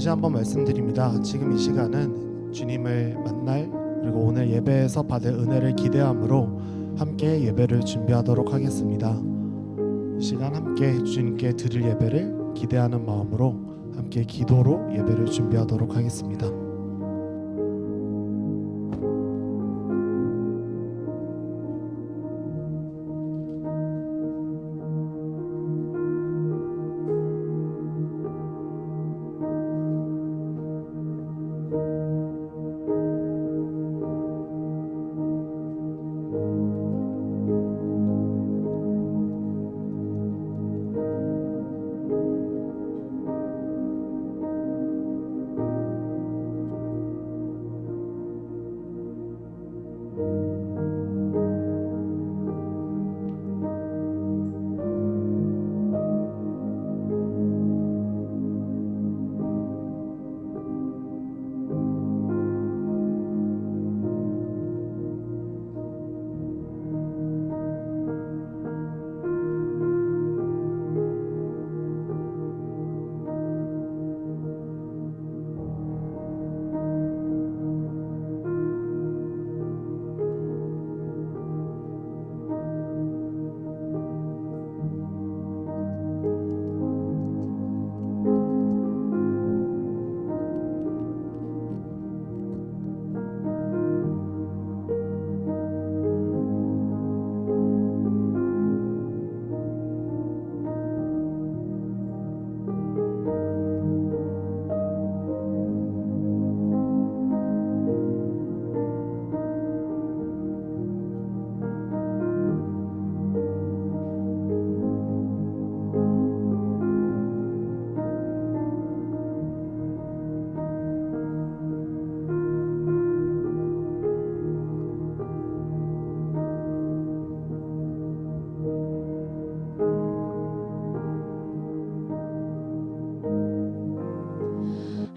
다시 한번 말씀드립니다. 지금 이 시간은 주님을 만날 그리고 오늘 예배에서 받을 은혜를 기대함으로 함께 예배를 준비하도록 하겠습니다. 이 시간 함께 주님께 드릴 예배를 기대하는 마음으로 함께 기도로 예배를 준비하도록 하겠습니다.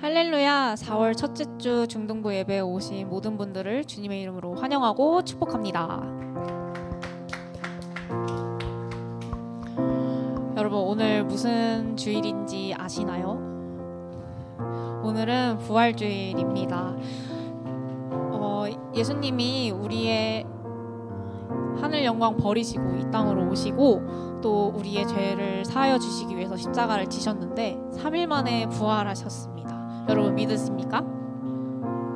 할렐루야. 4월 첫째 주 중등부 예배에 오신 모든 분들을 주님의 이름으로 환영하고 축복합니다. 여러분, 오늘 무슨 주일인지 아시나요? 오늘은 부활주일입니다. 예수님이 우리의 하늘 영광 버리시고 이 땅으로 오시고 또 우리의 죄를 사하여 주시기 위해서 십자가를 지셨는데 3일 만에 부활하셨습니다. 여러분 믿으십니까?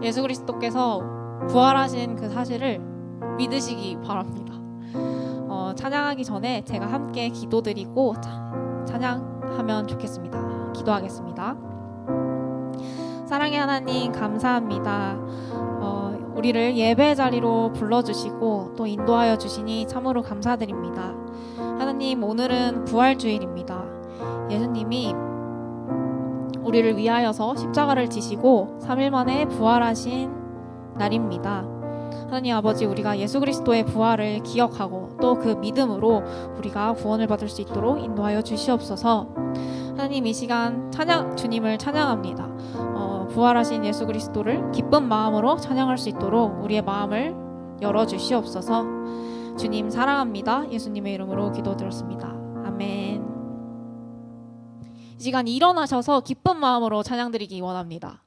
예수 그리스도께서 부활하신 그 사실을 믿으시기 바랍니다. 찬양하기 전에 제가 함께 기도드리고 찬양하면 좋겠습니다. 기도하겠습니다. 사랑의 하나님 감사합니다. 우리를 예배 자리로 불러주시고 또 인도하여 주시니 참으로 감사드립니다. 하나님, 오늘은 부활주일입니다. 예수님이 우리를 위하여서 십자가를 지시고 3일 만에 부활하신 날입니다. 하나님 아버지, 우리가 예수 그리스도의 부활을 기억하고 또 그 믿음으로 우리가 구원을 받을 수 있도록 인도하여 주시옵소서. 하나님, 이 시간 주님을 찬양합니다. 부활하신 예수 그리스도를 기쁜 마음으로 찬양할 수 있도록 우리의 마음을 열어주시옵소서. 주님 사랑합니다. 예수님의 이름으로 기도드렸습니다. 아멘. 이 시간 일어나셔서 기쁜 마음으로 찬양드리기 원합니다.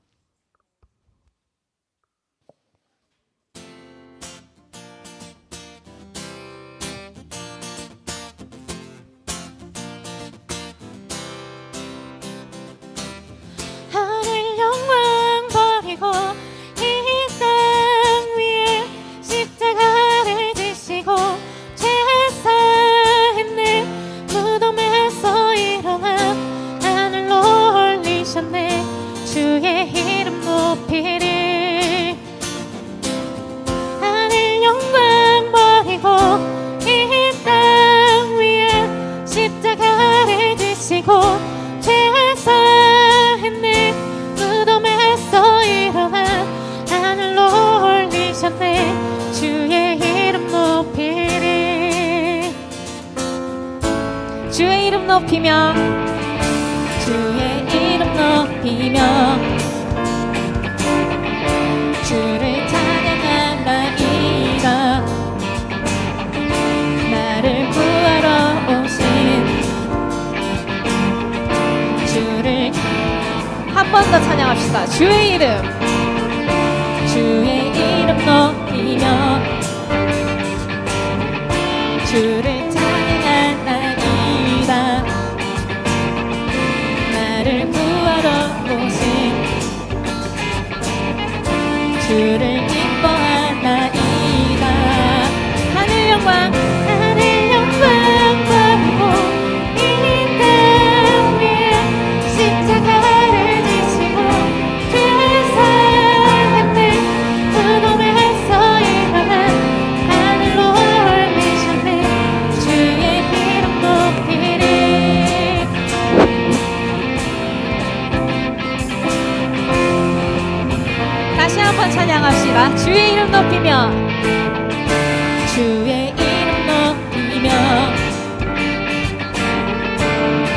하늘 영광 버리고 이 땅 위에 십자가를 지시고 죄 사했네. 무덤에서 일어나 하늘로 올리셨네. 주의 이름 높이리. 하늘 영광 버리고 이 땅 위에 십자가를 지시고 죄 사했네. 무덤에서 일어나 하늘로 올리셨네. 주의 이름 높이리. 주의 이름 높이며 주의 이름 높이며 주를 찬양한다이다. 나를 구하러 오신 주를 한 번 더 찬양. 찬양합시다. 주의 이름. 주의 이름 높이며 주를 찬양하나이다. 나를 구하러 오신 주를 기뻐하나이다. 하늘 영광 버리고 이 땅 위에 십자가를 지시고 죄사함을 무덤에서 일어나 하늘로 올리셨네. 주의 이름 높이리. 다시 한번 찬양합시다. 주의 이름 높이며 주의 이름 높이며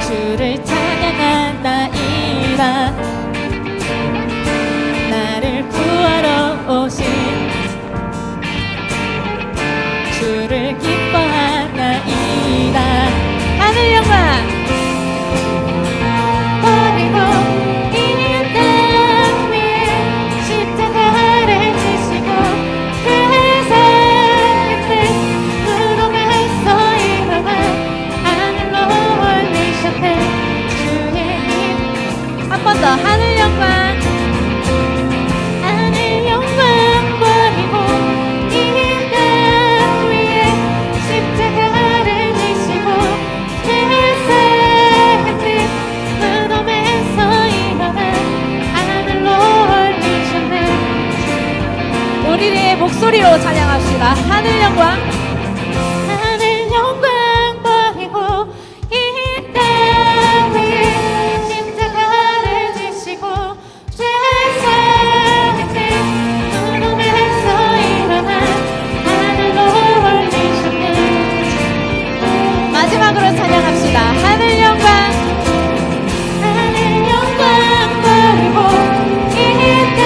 주를 찬양하나이다. 나를 구하러 오신 주를 기뻐하나이다. 하늘 영광. 버리고 이 땅 위에 십자가를 지시고 죄사함을 무덤에서 일어나 하늘로 올리셨네. 주의 이름. 한 번 더. 하늘 영광. 하늘 영광 버리고 이 땅 위에 십자가를 지시고 죄사함을 무덤에서 일어나 하늘로 올리셨네. 우리의 목소리로 찬양합시다. 하늘 영광. 하늘 영광 버리고 이 땅 위에 십자가를 지시고 죄사함을 무덤에서 일어나 하늘로 올리셨네. 마지막으로 찬양합시다. 하늘 영광. 하늘 영광 버리고 이 땅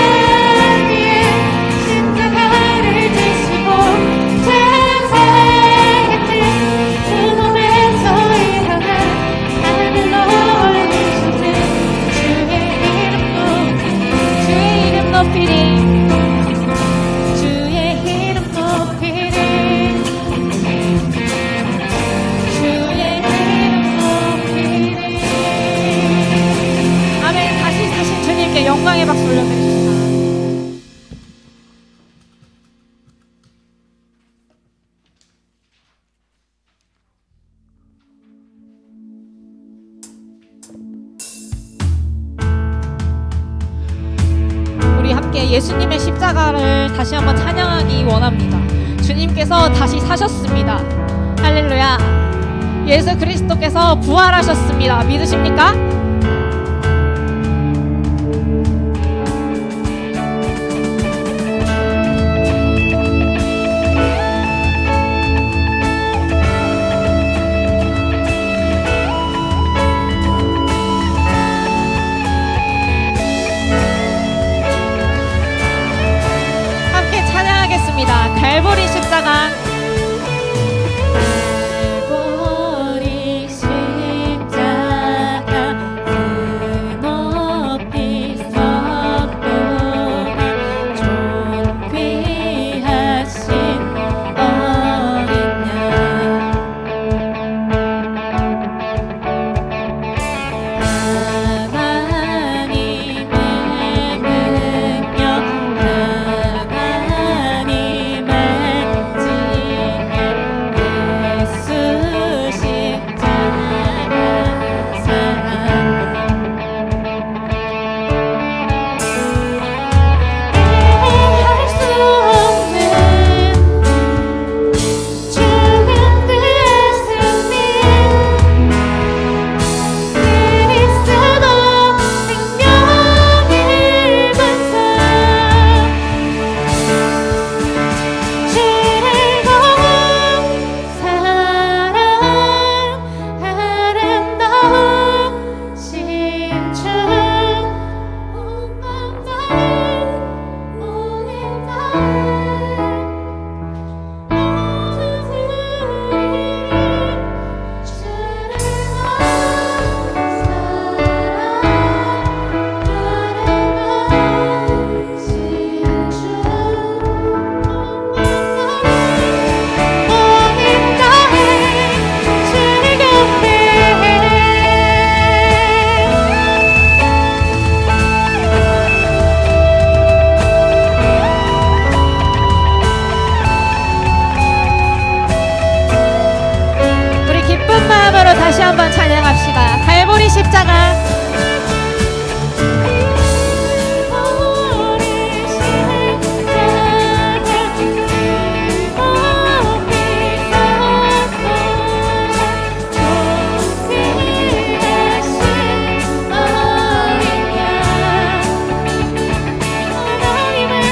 위에 십자가를 지시고 죄사함을 무덤에서 일어나 하늘로 올리셨네. 주의 이름 높이리. 주의 이름 높이리. 주의 이름 높이리. 아멘. 다시 주님께 영광의 박수 올려드립시다. 우리 함께 예수님의 십자가를 다시 한번 찬양하기 원합니다. 주님께서 다시 사셨습니다. 할렐루야. 예수 그리스도께서 부활하셨습니다. 믿으십니까? 함께 찬양하겠습니다. 갈보리 십자가. 갈보리 십자가 십자가 하나님의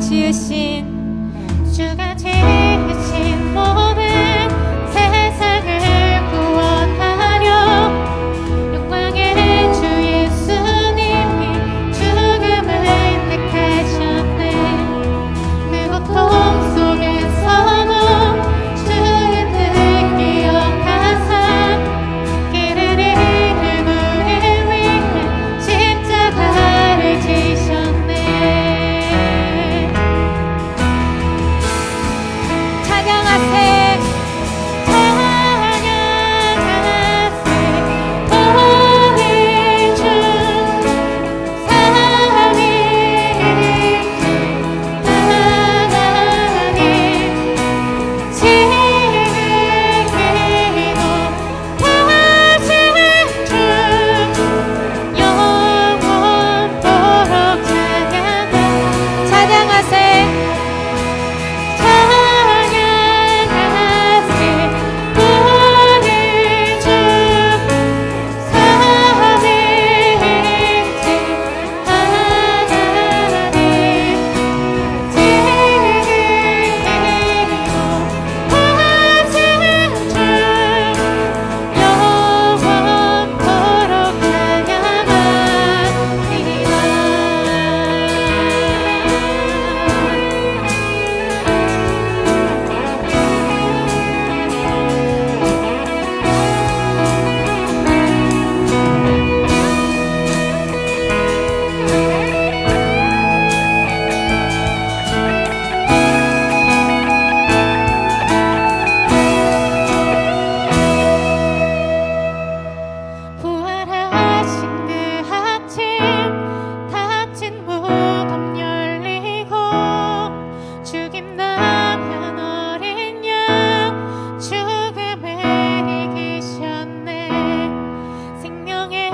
지으신 주가 지으신 모든 세상을 구원하려 영광의 주 예수님이 죽음을 택하셨네. 그 고통 속에서도 주의 뜻 기억하사 길을 잃은 우리 위해 십자가를 지셨네. 찬양하세 우리 주 살아계신 하나님 지키고 다신 주 영원토록 찬양하세 부활하신 그 아침 닫힌 무덤 열리고 죽임 당한 어린 양 죽음을 이기셨네. 생명의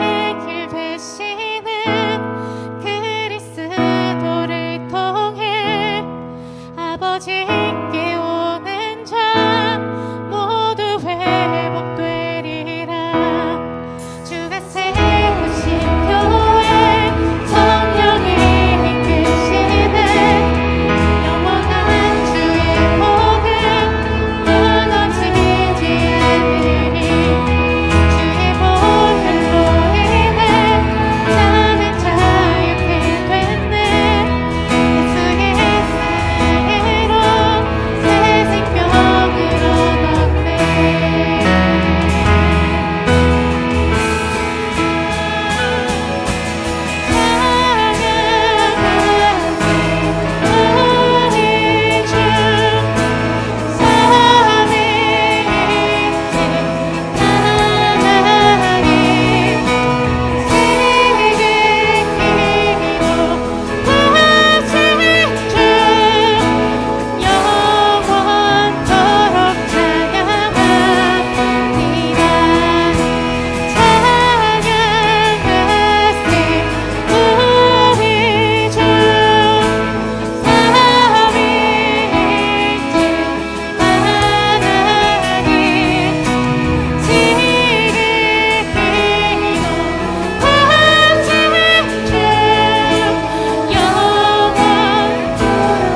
길 되시는 그리스도를 통해 아버지께 오는 자 모두 회복되리라. 주가 세우신 교회 성령이 이끄시네. 영원한 주의 복음 무너지지 않으리. 주의 보혈로 인해 나는 자유케 됐네. 예수의 사랑으로 새 생명을 얻었네. 우리 주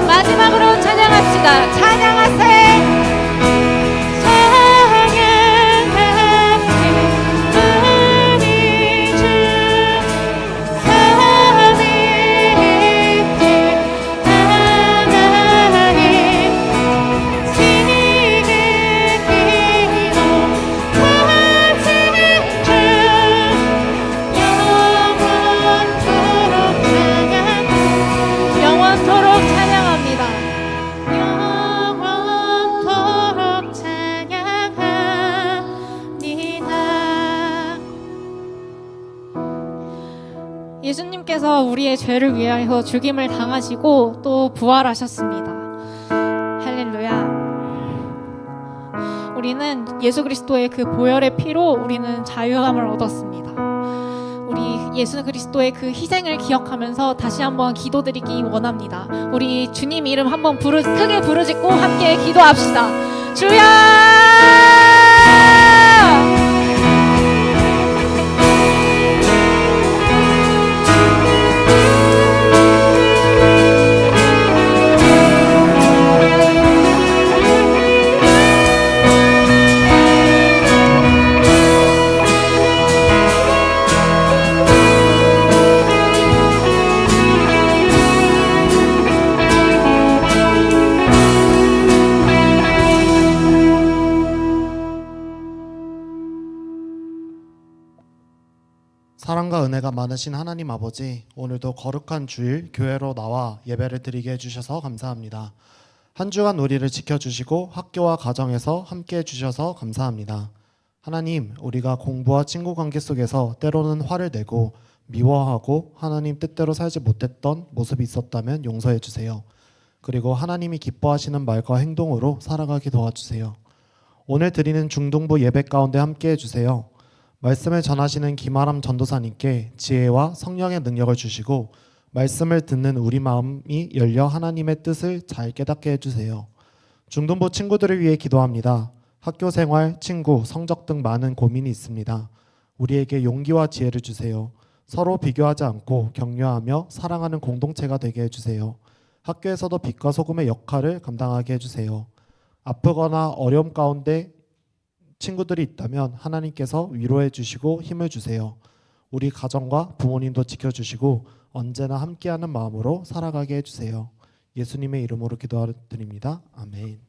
마지막으로 찬양합시다. 찬양하세 영원토록 찬양합니다. 영원토록 찬양합니다. 예수님께서 우리의 죄를 위하여 죽임을 당하시고 또 부활하셨습니다. 할렐루야. 우리는 예수 그리스도의 그 보혈의 피로 우리는 자유함을 얻었습니다. 우리 예수 그리스도의 그 희생을 기억하면서 다시 한번 기도드리기 원합니다. 우리 주님 이름 한번 크게 부르짖고 함께 기도합시다. 주여! 은혜가 많으신 하나님 아버지, 오늘도 거룩한 주일 교회로 나와 예배를 드리게 해주셔서 감사합니다. 한 주간 우리를 지켜주시고 학교와 가정에서 함께 해주셔서 감사합니다. 하나님, 우리가 공부와 친구 관계 속에서 때로는 화를 내고 미워하고 하나님 뜻대로 살지 못했던 모습이 있었다면 용서해 주세요. 그리고 하나님이 기뻐하시는 말과 행동으로 살아가게 도와주세요. 오늘 드리는 중등부 예배 가운데 함께 해주세요. 말씀을 전하시는 김아람 전도사님께 지혜와 성령의 능력을 주시고 말씀을 듣는 우리 마음이 열려 하나님의 뜻을 잘 깨닫게 해주세요. 중등부 친구들을 위해 기도합니다. 학교 생활, 친구, 성적 등 많은 고민이 있습니다. 우리에게 용기와 지혜를 주세요. 서로 비교하지 않고 격려하며 사랑하는 공동체가 되게 해주세요. 학교에서도 빛과 소금의 역할을 감당하게 해주세요. 아프거나 어려움 가운데 친구들이 있다면 하나님께서 위로해 주시고 힘을 주세요. 우리 가정과 부모님도 지켜주시고 언제나 함께하는 마음으로 살아가게 해주세요. 예수님의 이름으로 기도드립니다. 아멘.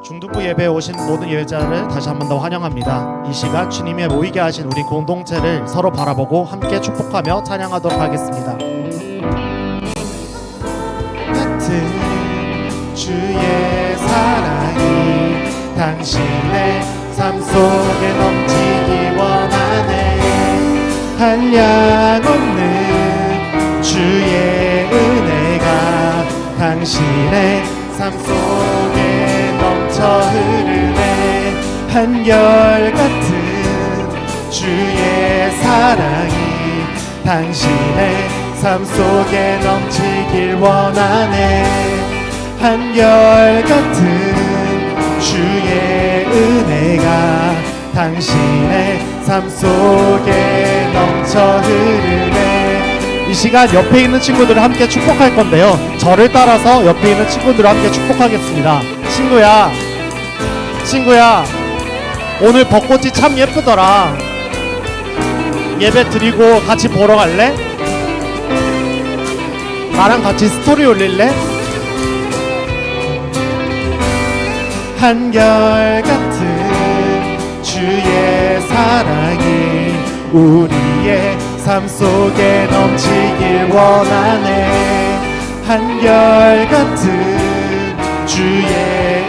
중등부 예배에 오신 모든 예배자를 다시 한 번 더 환영합니다. 이 시간 주님의 모이게 하신 우리 공동체를 서로 바라보고 함께 축복하며 찬양하도록 하겠습니다. 같은 주의 사랑이 당신의 삶 속에 넘치기 원하네. 한량없는 주의 은혜가 당신의 삶 속에 넘쳐 흐르네. 한결같은 주의 사랑이 당신의 삶 속에 넘치길 원하네. 한결같은 주의 은혜가 당신의 삶 속에 넘쳐 흐르네. 이 시간 옆에 있는 친구들을 함께 축복할 건데요, 저를 따라서 옆에 있는 친구들을 함께 축복하겠습니다. 친구야, 오늘 벚꽃이 참 예쁘더라. 예배 드리고 같이 보러 갈래? 나랑 같이 스토리 올릴래? 한결같은 주의 사랑이 우리의 삶 속에 넘치길 원하네. 한결같은 주의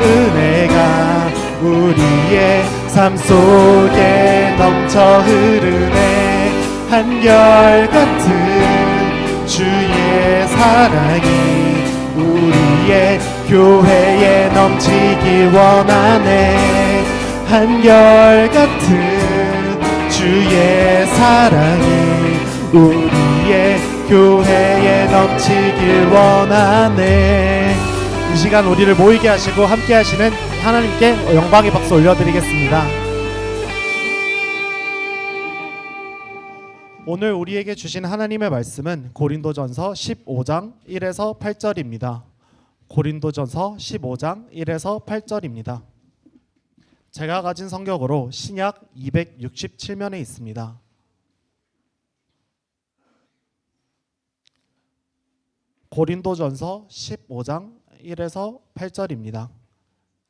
은혜가 우리의 삶 속에 넘쳐 흐르네. 한결같은 주의 사랑이 우리의 교회에 넘치길 원하네. 한결같은 주의 사랑이 우리의 교회에 넘치길 원하네. 이 시간 우리를 모이게 하시고 함께 하시는 하나님께 영광의 박수 올려드리겠습니다. 오늘 우리에게 주신 하나님의 말씀은 고린도전서 15장 1에서 8절입니다. 고린도전서 15장 1에서 8절입니다. 제가 가진 성경으로 신약 267면에 있습니다. 고린도전서 15장 1에서 8절입니다.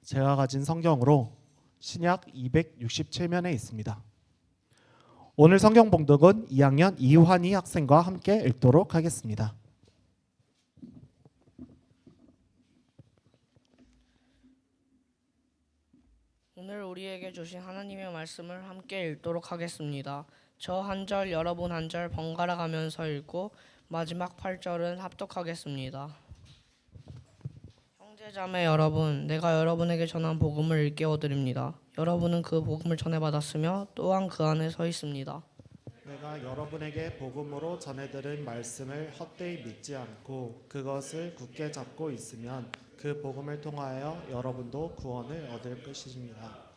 제가 가진 성경으로 신약 267면에 있습니다. 오늘 성경 봉독은 2학년 이환희 학생과 함께 읽도록 하겠습니다. 오늘 우리에게 주신 하나님의 말씀을 함께 읽도록 하겠습니다. 저 한 절 여러분 한 절 번갈아 가면서 읽고 마지막 8절은 합독하겠습니다. 형제자매 여러분, 내가 여러분에게 전한 복음을 일깨워 드립니다. 여러분은 그 복음을 전해받았으며 또한 그 안에 서 있습니다. 내가 여러분에게 복음으로 전해드린 말씀을 헛되이 믿지 않고 그것을 굳게 잡고 있으면 그 복음을 통하여 여러분도 구원을 얻을 것입니다.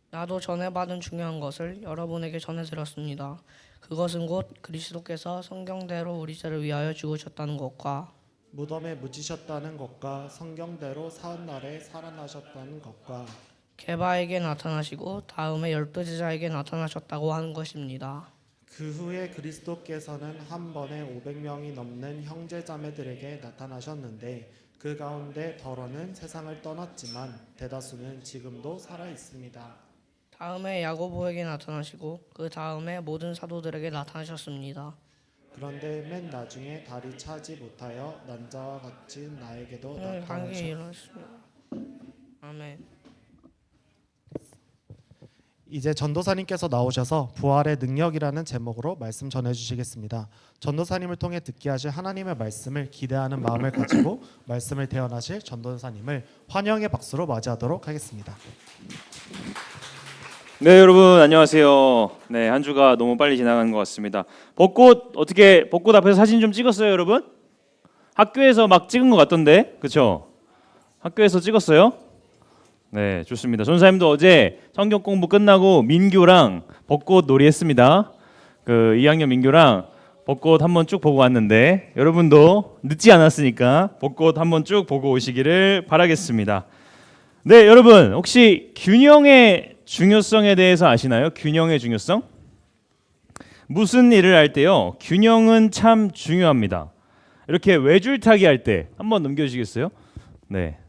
나도 전해받은 중요한 것을 여러분에게 전해드렸습니다. 그것은 곧 그리스도께서 성경대로 우리 죄를 위하여 죽으셨다는 것과 무덤에 묻히셨다는 것과 성경대로 사흘날에 살아나셨다는 것과 게바에게 나타나시고 다음에 12제자에게 나타나셨다고 하는 것입니다. 그 후에 그리스도께서는 한 번에 500명이 넘는 형제자매들에게 나타나셨는데 그 가운데 덜어는 세상을 떠났지만 대다수는 지금도 살아 있습니다. 다음에 야고보에게 나타나시고 그 다음에 모든 사도들에게 나타나셨습니다. 그런데 맨 나중에 달이 차지 못하여 난자와 같이 나에게도 오늘 관계 나타나셨다. 일어났습니다. 아멘. 이제 전도사님께서 나오셔서 부활의 능력이라는 제목으로 말씀 전해주시겠습니다. 전도사님을 통해 듣게 하실 하나님의 말씀을 기대하는 마음을 가지고 말씀을 대언하실 전도사님을 환영의 박수로 맞이하도록 하겠습니다. 네, 여러분 안녕하세요. 네, 한 주가 너무 빨리 지나간 것 같습니다. 벚꽃 앞에서 사진 좀 찍었어요, 여러분? 학교에서 막 찍은 것 같던데, 그렇죠? 학교에서 찍었어요? 네, 좋습니다. 전사님도 어제 성경 공부 끝나고 민교랑 벚꽃 놀이했습니다. 그 2학년 민교랑 벚꽃 한번 쭉 보고 왔는데 여러분도 늦지 않았으니까 벚꽃 한번 쭉 보고 오시기를 바라겠습니다. 네, 여러분 혹시 균형의 중요성에 대해서 아시나요? 균형의 중요성? 무슨 일을 할 때요, 균형은 참 중요합니다. 이렇게 외줄타기 할 때 한번 넘겨주시겠어요? 네,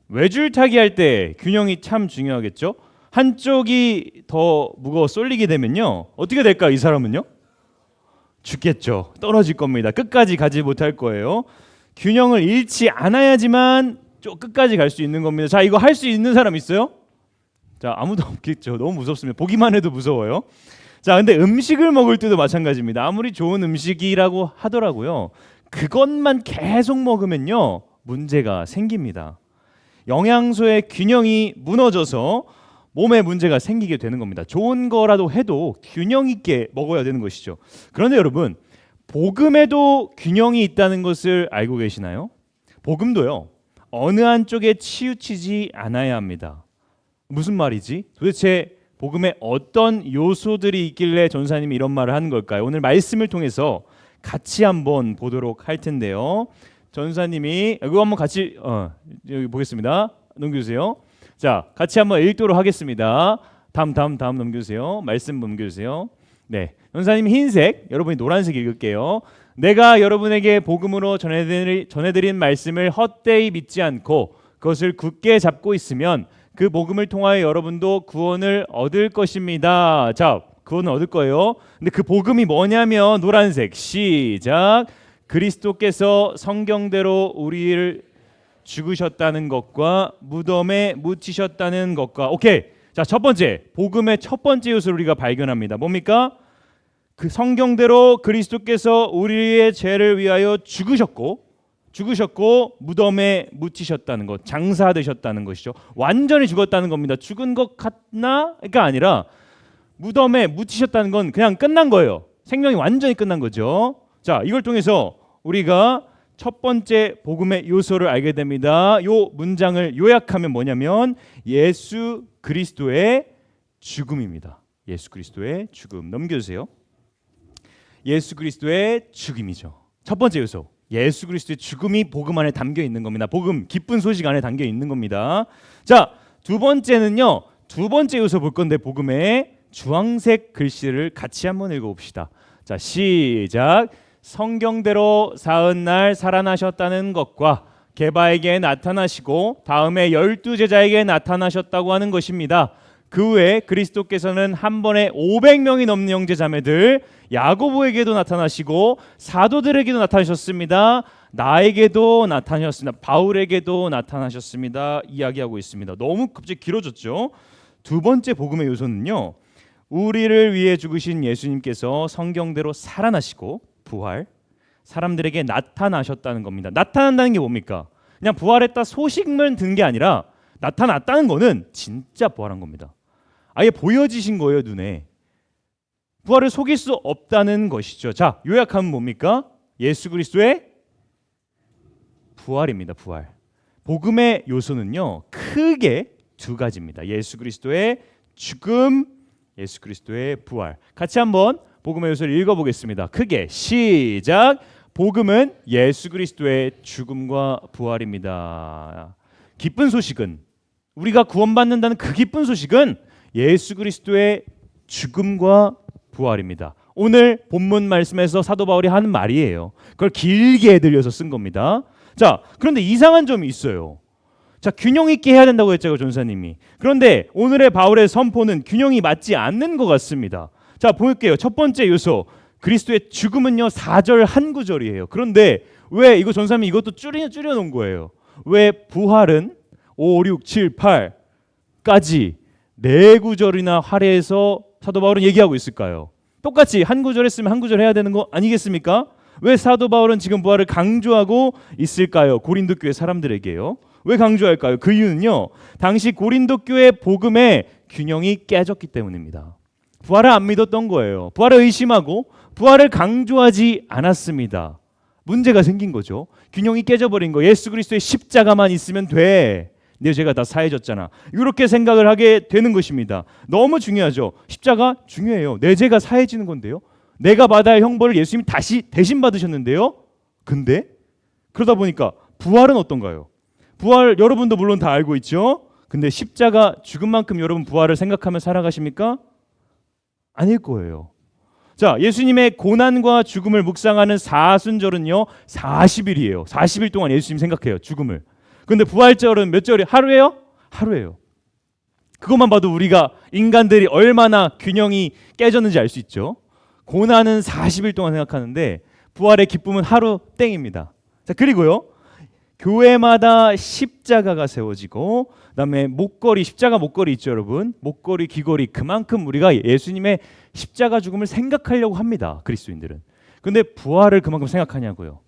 외줄타기 할 때 균형이 참 중요하겠죠. 한쪽이 더 무거워 쏠리게 되면요, 어떻게 될까? 이 사람은요? 죽겠죠. 떨어질 겁니다. 끝까지 가지 못할 거예요. 균형을 잃지 않아야지만 끝까지 갈 수 있는 겁니다. 자, 이거 할 수 있는 사람 있어요? 자, 아무도 없겠죠. 너무 무섭습니다. 보기만 해도 무서워요. 자, 근데 음식을 먹을 때도 마찬가지입니다. 아무리 좋은 음식이라고 하더라고요, 그것만 계속 먹으면요 문제가 생깁니다. 영양소의 균형이 무너져서 몸에 문제가 생기게 되는 겁니다. 좋은 거라도 해도 균형 있게 먹어야 되는 것이죠. 그런데 여러분, 복음에도 균형이 있다는 것을 알고 계시나요? 복음도요, 어느 한쪽에 치우치지 않아야 합니다. 무슨 말이지? 도대체 복음에 어떤 요소들이 있길래 전사님이 이런 말을 하는 걸까요? 오늘 말씀을 통해서 같이 한번 보도록 할 텐데요. 전사님이 이거 한번 같이 여기 보겠습니다. 넘겨주세요. 자, 같이 한번 읽도록 하겠습니다. 다음 넘겨주세요. 말씀 넘겨주세요. 네, 전사님 흰색, 여러분이 노란색 읽을게요. 내가 여러분에게 복음으로 전해드린 말씀을 헛되이 믿지 않고 그것을 굳게 잡고 있으면 그 복음을 통하여 여러분도 구원을 얻을 것입니다. 자, 구원을 얻을 거예요. 근데 그 복음이 뭐냐면 노란색, 시작. 그리스도께서 성경대로 우리를 죽으셨다는 것과 무덤에 묻히셨다는 것과, 오케이. 자, 첫 번째, 복음의 첫 번째 요소를 우리가 발견합니다. 뭡니까? 그 성경대로 그리스도께서 우리의 죄를 위하여 죽으셨고 무덤에 묻히셨다는 것, 장사되셨다는 것이죠. 완전히 죽었다는 겁니다. 죽은 것 같나가 아니라 무덤에 묻히셨다는 건 그냥 끝난 거예요. 생명이 완전히 끝난 거죠. 자, 이걸 통해서 우리가 첫 번째 복음의 요소를 알게 됩니다. 요 문장을 요약하면 뭐냐면 예수 그리스도의 죽음입니다. 예수 그리스도의 죽음. 넘겨주세요. 예수 그리스도의 죽음이죠. 첫 번째 요소, 예수 그리스도의 죽음이 복음 안에 담겨 있는 겁니다. 복음, 기쁜 소식 안에 담겨 있는 겁니다. 자, 두 번째는요, 두 번째 요소 볼 건데 복음의 주황색 글씨를 같이 한번 읽어봅시다. 자, 시작. 성경대로 사흘날 살아나셨다는 것과 게바에게 나타나시고 다음에 12제자에게 나타나셨다고 하는 것입니다. 그 후에 그리스도께서는 한 번에 500명이 넘는 형제자매들 야고보에게도 나타나시고 사도들에게도 나타나셨습니다. 나에게도 나타나셨습니다. 바울에게도 나타나셨습니다. 이야기하고 있습니다. 너무 갑자기 길어졌죠. 두 번째 복음의 요소는요, 우리를 위해 죽으신 예수님께서 성경대로 살아나시고 부활, 사람들에게 나타나셨다는 겁니다. 나타난다는 게 뭡니까? 그냥 부활했다 소식만 든 게 아니라 나타났다는 거는 진짜 부활한 겁니다. 아예 보여지신 거예요, 눈에. 부활을 속일 수 없다는 것이죠. 자, 요약하면 뭡니까? 예수 그리스도의 부활입니다. 부활. 복음의 요소는요, 크게 두 가지입니다. 예수 그리스도의 죽음, 예수 그리스도의 부활. 같이 한번 복음의 요소를 읽어보겠습니다. 크게 시작. 복음은 예수 그리스도의 죽음과 부활입니다. 기쁜 소식은, 우리가 구원받는다는 그 기쁜 소식은 예수 그리스도의 죽음과 부활입니다. 오늘 본문 말씀에서 사도 바울이 하는 말이에요. 그걸 길게 들려서 쓴 겁니다. 자, 그런데 이상한 점이 있어요. 자, 균형 있게 해야 된다고 했죠, 전사님이. 그런데 오늘의 바울의 선포는 균형이 맞지 않는 것 같습니다. 자, 볼게요. 첫 번째 요소, 그리스도의 죽음은요 4절 한 구절이에요. 그런데 왜 이거 전사님이 이것도 줄여 놓은 거예요? 왜 부활은 5, 6, 7, 8까지 네 구절이나 할애해서 사도 바울은 얘기하고 있을까요? 똑같이 한 구절 했으면 한 구절 해야 되는 거 아니겠습니까? 왜 사도 바울은 지금 부활을 강조하고 있을까요? 고린도 교회 사람들에게요. 왜 강조할까요? 그 이유는요, 당시 고린도 교회 복음의 균형이 깨졌기 때문입니다. 부활을 안 믿었던 거예요. 부활을 의심하고 부활을 강조하지 않았습니다. 문제가 생긴 거죠. 균형이 깨져버린 거. 예수 그리스도의 십자가만 있으면 돼. 내 죄가 다 사해졌잖아. 이렇게 생각을 하게 되는 것입니다. 너무 중요하죠. 십자가 중요해요. 내 죄가 사해지는 건데요. 내가 받아야 할 형벌을 예수님이 다시 대신 받으셨는데요. 근데 그러다 보니까 부활은 어떤가요? 부활 여러분도 물론 다 알고 있죠. 근데 십자가 죽은 만큼 여러분 부활을 생각하며 살아가십니까? 아닐 거예요. 자, 예수님의 고난과 죽음을 묵상하는 사순절은요 40일이에요. 40일 동안 예수님 생각해요. 죽음을. 근데 부활절은 몇 절이 하루예요? 하루예요. 그것만 봐도 우리가 인간들이 얼마나 균형이 깨졌는지 알 수 있죠. 고난은 40일 동안 생각하는데 부활의 기쁨은 하루 땡입니다. 자, 그리고요. 교회마다 십자가가 세워지고 그다음에 목걸이, 십자가 목걸이 있죠, 여러분. 목걸이, 귀걸이, 그만큼 우리가 예수님의 십자가 죽음을 생각하려고 합니다, 그리스도인들은. 근데 부활을 그만큼 생각하냐고요?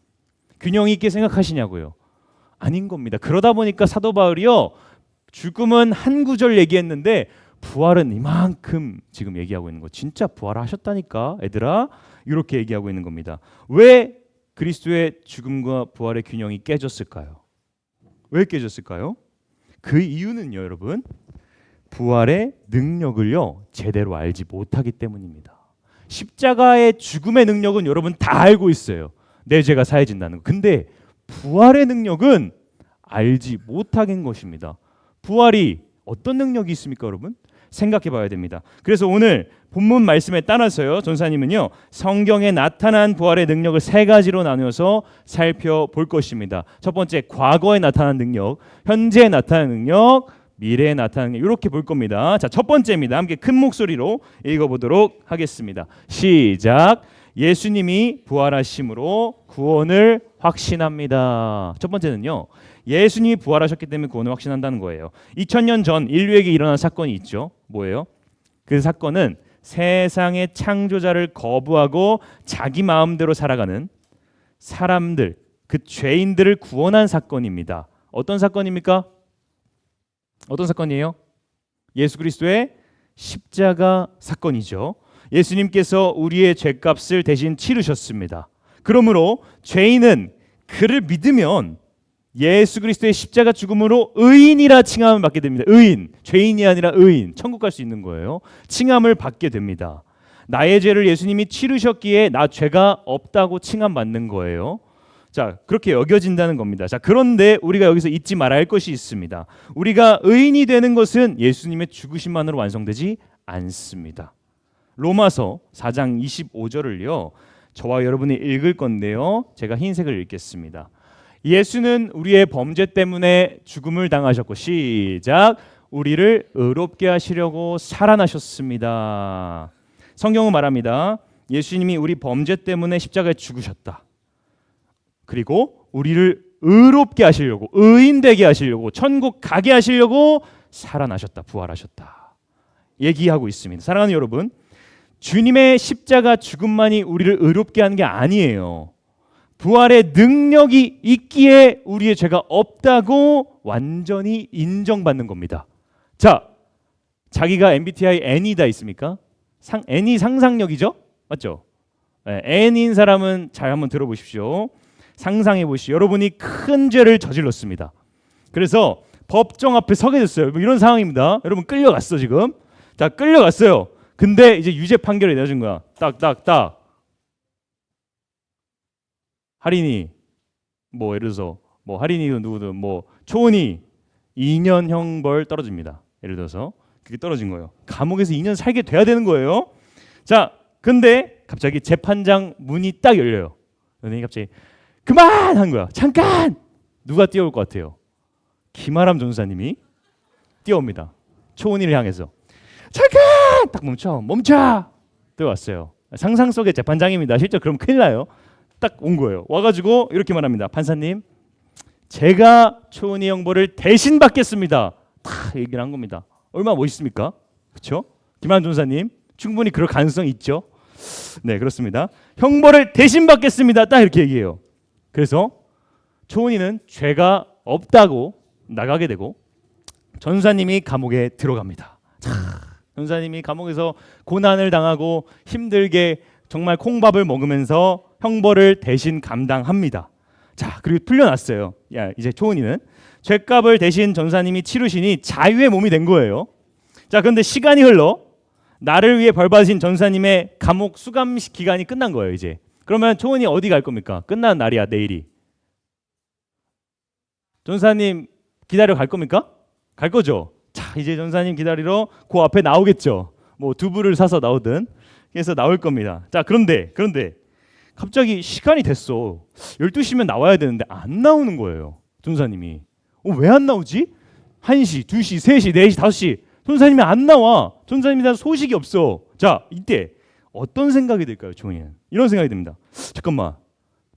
균형 있게 생각하시냐고요? 아닌 겁니다. 그러다 보니까 사도 바울이요, 죽음은 한 구절 얘기했는데 부활은 이만큼 지금 얘기하고 있는 거. 진짜 부활하셨다니까, 얘들아. 이렇게 얘기하고 있는 겁니다. 왜 그리스도의 죽음과 부활의 균형이 깨졌을까요? 왜 깨졌을까요? 그 이유는요, 여러분, 부활의 능력을요 제대로 알지 못하기 때문입니다. 십자가의 죽음의 능력은 여러분 다 알고 있어요. 내 죄가 사해진다는 거. 근데 부활의 능력은 알지 못하긴 것입니다. 부활이 어떤 능력이 있습니까, 여러분? 생각해 봐야 됩니다. 그래서 오늘 본문 말씀에 따라서요, 전사님은요, 성경에 나타난 부활의 능력을 세 가지로 나누어서 살펴볼 것입니다. 첫 번째, 과거에 나타난 능력, 현재에 나타난 능력, 미래에 나타나는 게 이렇게 볼 겁니다. 자, 첫 번째입니다. 함께 큰 목소리로 읽어보도록 하겠습니다. 시작. 예수님이 부활하심으로 구원을 확신합니다. 첫 번째는요, 예수님이 부활하셨기 때문에 구원을 확신한다는 거예요. 2000년 전 인류에게 일어난 사건이 있죠. 뭐예요? 그 사건은 세상의 창조자를 거부하고 자기 마음대로 살아가는 사람들, 그 죄인들을 구원한 사건입니다. 어떤 사건입니까? 어떤 사건이에요? 예수 그리스도의 십자가 사건이죠. 예수님께서 우리의 죄값을 대신 치르셨습니다. 그러므로 죄인은 그를 믿으면 예수 그리스도의 십자가 죽음으로 의인이라 칭함을 받게 됩니다. 의인, 죄인이 아니라 의인, 천국 갈 수 있는 거예요. 칭함을 받게 됩니다. 나의 죄를 예수님이 치르셨기에 나 죄가 없다고 칭함받는 거예요. 자, 그렇게 여겨진다는 겁니다. 자, 그런데 우리가 여기서 잊지 말아야 할 것이 있습니다. 우리가 의인이 되는 것은 예수님의 죽으심만으로 완성되지 않습니다. 로마서 4장 25절을요, 저와 여러분이 읽을 건데요, 제가 흰색을 읽겠습니다. 예수는 우리의 범죄 때문에 죽음을 당하셨고, 시작, 우리를 의롭게 하시려고 살아나셨습니다. 성경은 말합니다. 예수님이 우리 범죄 때문에 십자가에 죽으셨다. 그리고 우리를 의롭게 하시려고, 의인 되게 하시려고, 천국 가게 하시려고 살아나셨다, 부활하셨다 얘기하고 있습니다. 사랑하는 여러분, 주님의 십자가 죽음만이 우리를 의롭게 하는 게 아니에요. 부활의 능력이 있기에 우리의 죄가 없다고 완전히 인정받는 겁니다. 자, 자기가 MBTI N이다 있습니까? N이 상상력이죠? 맞죠? 네, N인 사람은 잘 한번 들어보십시오. 상상해 보시죠. 여러분이 큰 죄를 저질렀습니다. 그래서 법정 앞에 서게 됐어요. 이런 상황입니다. 여러분 끌려갔어 지금. 자, 끌려갔어요. 근데 이제 유죄 판결이 내려진 거야. 딱. 할인이 뭐 예를 들어서 뭐 할인이든 누구든 뭐 초은이 2년 형벌 떨어집니다. 예를 들어서 그게 떨어진 거예요. 감옥에서 2년 살게 돼야 되는 거예요. 자, 근데 갑자기 재판장 문이 딱 열려요. 그러더니 갑자기 그만 한 거야. 잠깐! 누가 뛰어올 것 같아요? 김아람 전사님이 뛰어옵니다. 초은이를 향해서 잠깐! 딱 멈춰! 뛰어왔어요. 상상 속의 재판장입니다. 실제 그럼 큰일 나요. 딱 온 거예요. 와가지고 이렇게 말합니다. 판사님, 제가 초은이 형벌을 대신 받겠습니다. 다 얘기를 한 겁니다. 얼마나 멋있습니까? 그렇죠? 김아람 전사님 충분히 그럴 가능성이 있죠. 네, 그렇습니다. 형벌을 대신 받겠습니다. 딱 이렇게 얘기해요. 그래서 초은이는 죄가 없다고 나가게 되고 전사님이 감옥에 들어갑니다. 전사님이 감옥에서 고난을 당하고 힘들게 정말 콩밥을 먹으면서 형벌을 대신 감당합니다. 자, 그리고 풀려났어요. 야, 이제 초은이는 죄값을 대신 전사님이 치르시니 자유의 몸이 된 거예요. 자, 그런데 시간이 흘러 나를 위해 벌 받으신 전사님의 감옥 수감 기간이 끝난 거예요. 이제 그러면 초은이 어디 갈 겁니까? 끝난 날이야, 내일이. 전사님 기다려 갈 겁니까? 갈 거죠. 자, 이제 전사님 기다리러 그 앞에 나오겠죠. 뭐 두부를 사서 나오든 그래서 나올 겁니다. 자, 그런데 갑자기 시간이 됐어. 12시면 나와야 되는데 안 나오는 거예요. 전사님이. 왜 안 나오지? 1시, 2시, 3시, 4시, 5시. 전사님이 안 나와. 전사님에 대한 소식이 없어. 자, 이때 어떤 생각이 들까요, 종이는? 이런 생각이 듭니다. 잠깐만,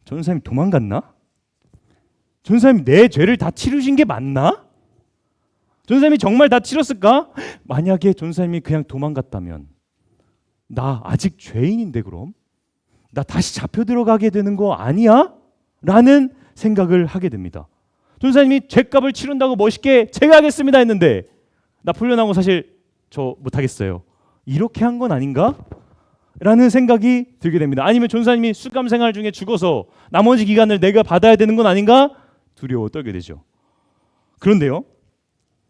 전사님 도망갔나? 전사님 내 죄를 다 치르신 게 맞나? 전사님이 정말 다 치렀을까? 만약에 전사님이 그냥 도망갔다면 나 아직 죄인인데 그럼? 나 다시 잡혀 들어가게 되는 거 아니야? 라는 생각을 하게 됩니다. 전사님이 죄값을 치른다고 멋있게 제가 하겠습니다 했는데 나 풀려나고 사실 저 못하겠어요. 이렇게 한 건 아닌가? 라는 생각이 들게 됩니다. 아니면 전사님이 수감 생활 중에 죽어서 나머지 기간을 내가 받아야 되는 건 아닌가? 두려워 떨게 되죠. 그런데요,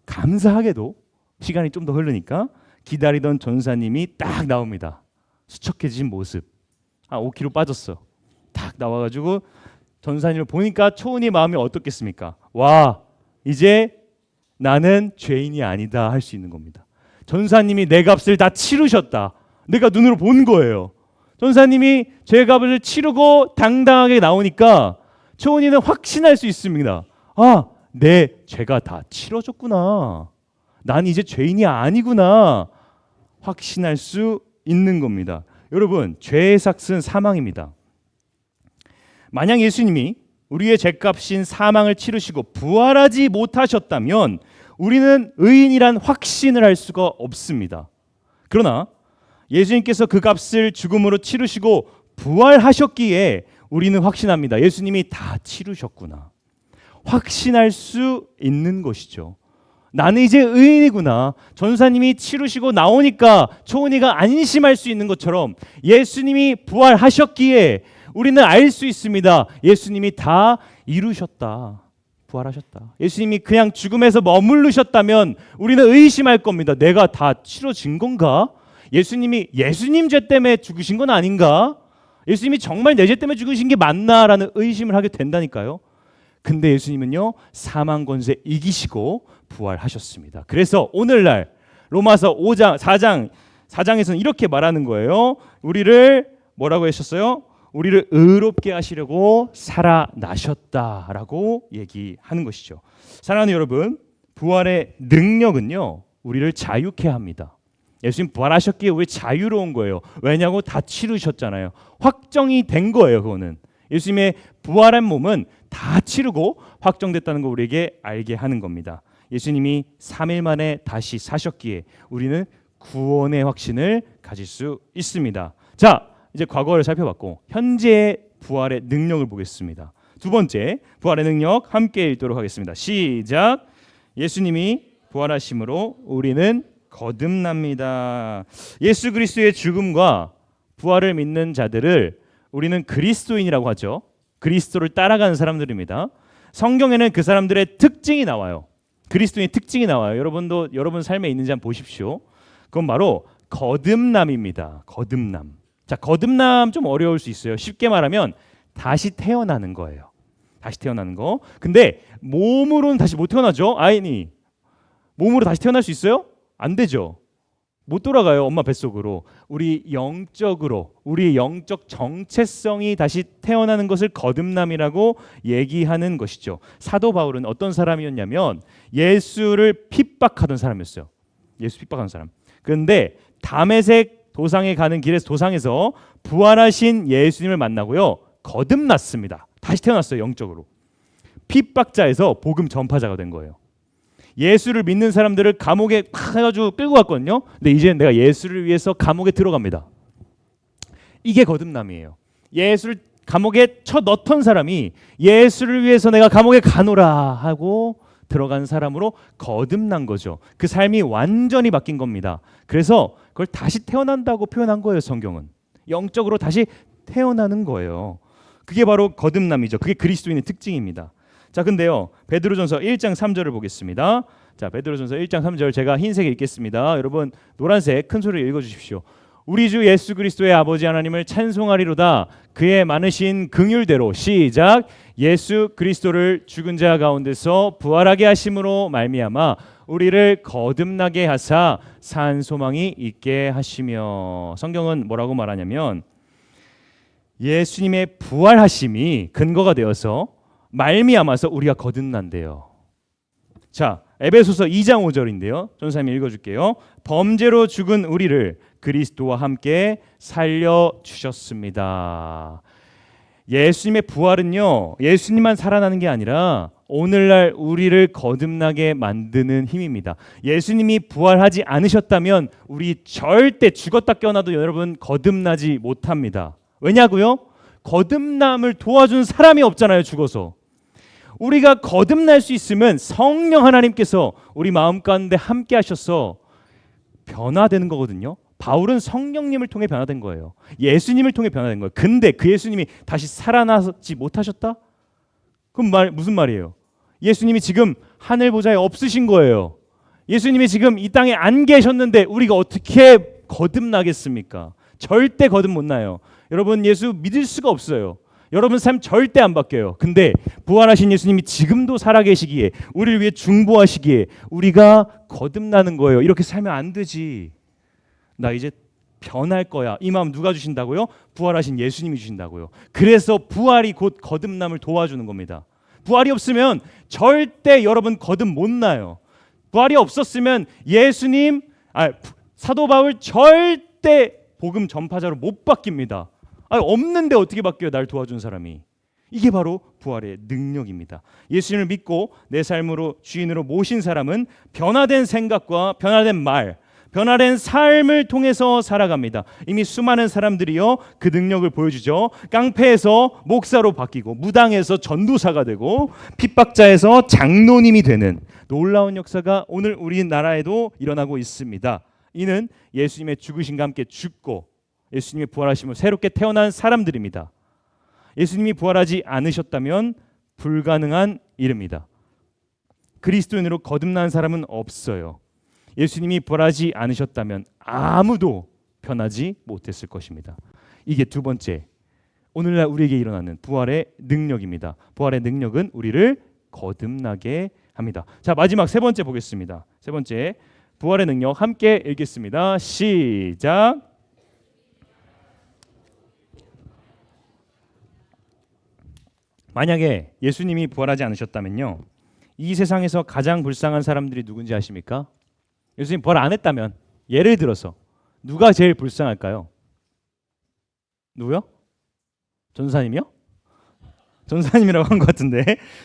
감사하게도 시간이 좀 더 흐르니까 기다리던 전사님이 딱 나옵니다. 수척해진 모습. 5kg 빠졌어. 딱 나와가지고 전사님을 보니까 초은이 마음이 어떻겠습니까? 와, 이제 나는 죄인이 아니다 할 수 있는 겁니다. 전사님이 내 값을 다 치르셨다. 내가 눈으로 본 거예요. 전사님이 죄값을 치르고 당당하게 나오니까 초은이는 확신할 수 있습니다. 아, 내 죄가 다 치러졌구나. 난 이제 죄인이 아니구나. 확신할 수 있는 겁니다. 여러분, 죄의 삭은 사망입니다. 만약 예수님이 우리의 죄값인 사망을 치르시고 부활하지 못하셨다면 우리는 의인이란 확신을 할 수가 없습니다. 그러나 예수님께서 그 값을 죽음으로 치르시고 부활하셨기에 우리는 확신합니다. 예수님이 다 치르셨구나. 확신할 수 있는 것이죠. 나는 이제 의인이구나. 전사님이 치르시고 나오니까 초은이가 안심할 수 있는 것처럼 예수님이 부활하셨기에 우리는 알 수 있습니다. 예수님이 다 이루셨다. 부활하셨다. 예수님이 그냥 죽음에서 머무르셨다면 우리는 의심할 겁니다. 내가 다 치러진 건가? 예수님이 예수님 죄 때문에 죽으신 건 아닌가? 예수님이 정말 내 죄 때문에 죽으신 게 맞나라는 의심을 하게 된다니까요. 근데 예수님은요, 사망 권세 이기시고 부활하셨습니다. 그래서 오늘날 로마서 5장 4장에서는 이렇게 말하는 거예요. 우리를 뭐라고 하셨어요? 우리를 의롭게 하시려고 살아나셨다라고 얘기하는 것이죠. 사랑하는 여러분, 부활의 능력은요, 우리를 자유케 합니다. 예수님 부활하셨기에 우리 자유로운 거예요. 왜냐고 다 치르셨잖아요. 확정이 된 거예요. 그거는 예수님의 부활한 몸은 다 치르고 확정됐다는 거 우리에게 알게 하는 겁니다. 예수님이 3일 만에 다시 사셨기에 우리는 구원의 확신을 가질 수 있습니다. 자, 이제 과거를 살펴봤고 현재의 부활의 능력을 보겠습니다. 두 번째, 부활의 능력 함께 읽도록 하겠습니다. 시작. 예수님이 부활하심으로 우리는 거듭납니다. 예수 그리스도의 죽음과 부활을 믿는 자들을 우리는 그리스도인이라고 하죠. 그리스도를 따라가는 사람들입니다. 성경에는 그 사람들의 특징이 나와요. 그리스도인의 특징이 나와요. 여러분도 여러분 삶에 있는지 한번 보십시오. 그건 바로 거듭남입니다. 거듭남. 자, 거듭남 좀 어려울 수 있어요. 쉽게 말하면 다시 태어나는 거예요. 다시 태어나는 거. 근데 몸으로는 다시 못 태어나죠. 아이니 몸으로 다시 태어날 수 있어요? 안 되죠. 못 돌아가요. 엄마 뱃속으로. 우리 영적으로, 우리 영적 정체성이 다시 태어나는 것을 거듭남이라고 얘기하는 것이죠. 사도 바울은 어떤 사람이었냐면 예수를 핍박하던 사람이었어요. 예수 핍박하는 사람. 그런데 다메섹 도상에 가는 길에서 도상에서 부활하신 예수님을 만나고요. 거듭났습니다. 다시 태어났어요. 영적으로. 핍박자에서 복음 전파자가 된 거예요. 예수를 믿는 사람들을 감옥에 팍 해가지고 끌고 갔거든요. 근데 이제는 내가 예수를 위해서 감옥에 들어갑니다. 이게 거듭남이에요. 예수를 감옥에 쳐 넣던 사람이 예수를 위해서 내가 감옥에 가노라 하고 들어간 사람으로 거듭난 거죠. 그 삶이 완전히 바뀐 겁니다. 그래서 그걸 다시 태어난다고 표현한 거예요. 성경은 영적으로 다시 태어나는 거예요. 그게 바로 거듭남이죠. 그게 그리스도인의 특징입니다. 자, 근데요. 베드로전서 1장 3절을 보겠습니다. 자, 베드로전서 1장 3절 제가 흰색에 읽겠습니다. 여러분 노란색 큰 소리로 읽어 주십시오. 우리 주 예수 그리스도의 아버지 하나님을 찬송하리로다. 그의 많으신 긍휼대로 시작. 예수 그리스도를 죽은 자 가운데서 부활하게 하심으로 말미암아 우리를 거듭나게 하사 산 소망이 있게 하시며. 성경은 뭐라고 말하냐면 예수님의 부활하심이 근거가 되어서 말미암아서 우리가 거듭난대요. 자, 에베소서 2장 5절인데요. 전사님이 읽어줄게요. 범죄로 죽은 우리를 그리스도와 함께 살려주셨습니다. 예수님의 부활은요, 예수님만 살아나는 게 아니라 오늘날 우리를 거듭나게 만드는 힘입니다. 예수님이 부활하지 않으셨다면 우리 절대 죽었다 깨어나도 여러분 거듭나지 못합니다. 왜냐고요? 거듭남을 도와준 사람이 없잖아요. 죽어서. 우리가 거듭날 수 있으면 성령 하나님께서 우리 마음 가운데 함께 하셔서 변화되는 거거든요. 바울은 성령님을 통해 변화된 거예요. 예수님을 통해 변화된 거예요. 근데 그 예수님이 다시 살아나지 못하셨다? 그럼 무슨 말이에요? 예수님이 지금 하늘 보좌에 없으신 거예요. 예수님이 지금 이 땅에 안 계셨는데 우리가 어떻게 거듭나겠습니까? 절대 거듭 못 나요. 여러분 예수 믿을 수가 없어요. 여러분 삶 절대 안 바뀌어요. 근데 부활하신 예수님이 지금도 살아계시기에 우리를 위해 중보하시기에 우리가 거듭나는 거예요. 이렇게 살면 안 되지. 나 이제 변할 거야. 이 마음 누가 주신다고요? 부활하신 예수님이 주신다고요. 그래서 부활이 곧 거듭남을 도와주는 겁니다. 부활이 없으면 절대 여러분 거듭 못 나요. 부활이 없었으면 사도 바울 절대 복음 전파자로 못 바뀝니다. 없는데 어떻게 바뀌어요? 날 도와준 사람이. 이게 바로 부활의 능력입니다. 예수님을 믿고 내 삶으로 주인으로 모신 사람은 변화된 생각과 변화된 말, 변화된 삶을 통해서 살아갑니다. 이미 수많은 사람들이요 그 능력을 보여주죠. 깡패에서 목사로 바뀌고 무당에서 전도사가 되고 핍박자에서 장로님이 되는 놀라운 역사가 오늘 우리나라에도 일어나고 있습니다. 이는 예수님의 죽으심과 함께 죽고 예수님의 부활하심을 새롭게 태어난 사람들입니다. 예수님이 부활하지 않으셨다면 불가능한 일입니다. 그리스도인으로 거듭난 사람은 없어요. 예수님이 부활하지 않으셨다면 아무도 변하지 못했을 것입니다. 이게 두 번째, 오늘날 우리에게 일어나는 부활의 능력입니다. 부활의 능력은 우리를 거듭나게 합니다. 자, 마지막 세 번째 보겠습니다. 세 번째, 부활의 능력 함께 읽겠습니다. 시작. 만약에 예수님이 부활하지 않으셨다면요, 이 세상에서 가장 불쌍한 사람들이 누군지 아십니까? 예수님 부활 안 했다면 예를 들어서 누가 제일 불쌍할까요? 누구요? 전사님이요? 전사님이라고 한 것 같은데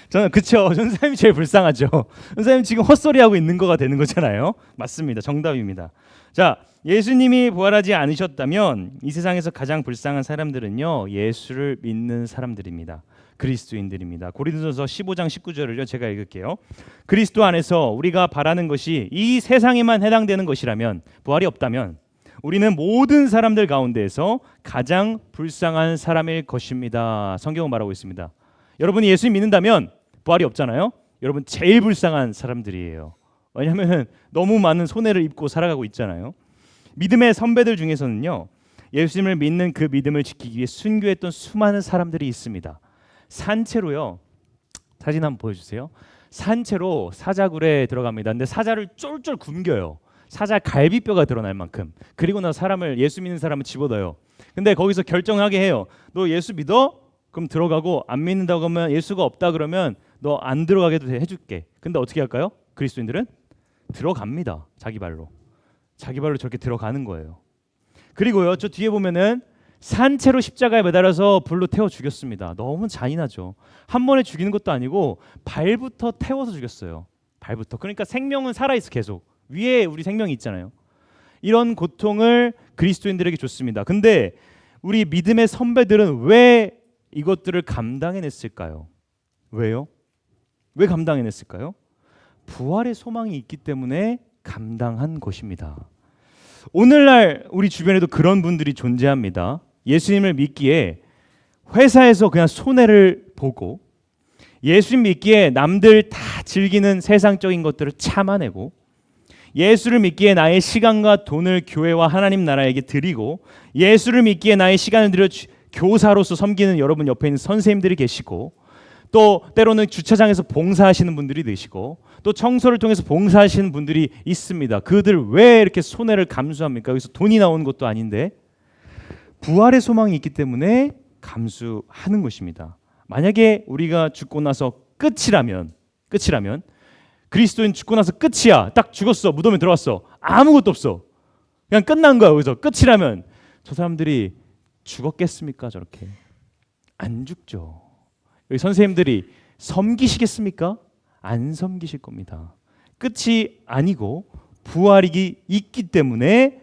저는 그쵸, 전사님이 제일 불쌍하죠. 전사님 지금 헛소리하고 있는 거가 되는 거잖아요. 맞습니다. 정답입니다. 자, 예수님이 부활하지 않으셨다면 이 세상에서 가장 불쌍한 사람들은요, 예수를 믿는 사람들입니다. 그리스도인들입니다. 고린도전서 15장 19절을요 제가 읽을게요. 그리스도 안에서 우리가 바라는 것이 이 세상에만 해당되는 것이라면, 부활이 없다면 우리는 모든 사람들 가운데에서 가장 불쌍한 사람일 것입니다. 성경은 말하고 있습니다. 여러분이 예수 믿는다면 부활이 없잖아요. 여러분 제일 불쌍한 사람들이에요. 왜냐하면 너무 많은 손해를 입고 살아가고 있잖아요. 믿음의 선배들 중에서는요, 예수님을 믿는 그 믿음을 지키기 위해 순교했던 수많은 사람들이 있습니다. 산채로요, 사진 한번 보여주세요. 산채로 사자굴에 들어갑니다. 근데 사자를 쫄쫄 굶겨요. 사자 갈비뼈가 드러날 만큼. 그리고 나서 사람을 예수 믿는 사람은 집어넣어요. 근데 거기서 결정하게 해요. 너 예수 믿어? 그럼 들어가고 안 믿는다고 하면 예수가 없다 그러면 너 안 들어가게 해줄게. 근데 어떻게 할까요? 그리스도인들은 들어갑니다. 자기 발로 저렇게 들어가는 거예요. 그리고요, 저 뒤에 보면은 산채로 십자가에 매달아서 불로 태워 죽였습니다. 너무 잔인하죠. 한 번에 죽이는 것도 아니고 발부터 태워서 죽였어요. 발부터. 그러니까 생명은 살아있어. 계속 위에 우리 생명이 있잖아요. 이런 고통을 그리스도인들에게 줬습니다. 근데 우리 믿음의 선배들은 왜 이것들을 감당해냈을까요? 왜요? 왜 감당해냈을까요? 부활의 소망이 있기 때문에 감당한 것입니다. 오늘날 우리 주변에도 그런 분들이 존재합니다. 예수님을 믿기에 회사에서 그냥 손해를 보고, 예수님 믿기에 남들 다 즐기는 세상적인 것들을 참아내고, 예수를 믿기에 나의 시간과 돈을 교회와 하나님 나라에게 드리고, 예수를 믿기에 나의 시간을 들여 교사로서 섬기는 여러분 옆에 있는 선생님들이 계시고, 또 때로는 주차장에서 봉사하시는 분들이 계시고, 또 청소를 통해서 봉사하시는 분들이 있습니다. 그들 왜 이렇게 손해를 감수합니까? 여기서 돈이 나오는 것도 아닌데 부활의 소망이 있기 때문에 감수하는 것입니다. 만약에 우리가 죽고 나서 끝이라면 그리스도인 죽고 나서 끝이야. 딱 죽었어. 무덤에 들어갔어. 아무것도 없어. 그냥 끝난 거야. 여기서 끝이라면 저 사람들이 죽었겠습니까? 저렇게 안 죽죠. 여기 선생님들이 섬기시겠습니까? 안 섬기실 겁니다. 끝이 아니고 부활이 있기 때문에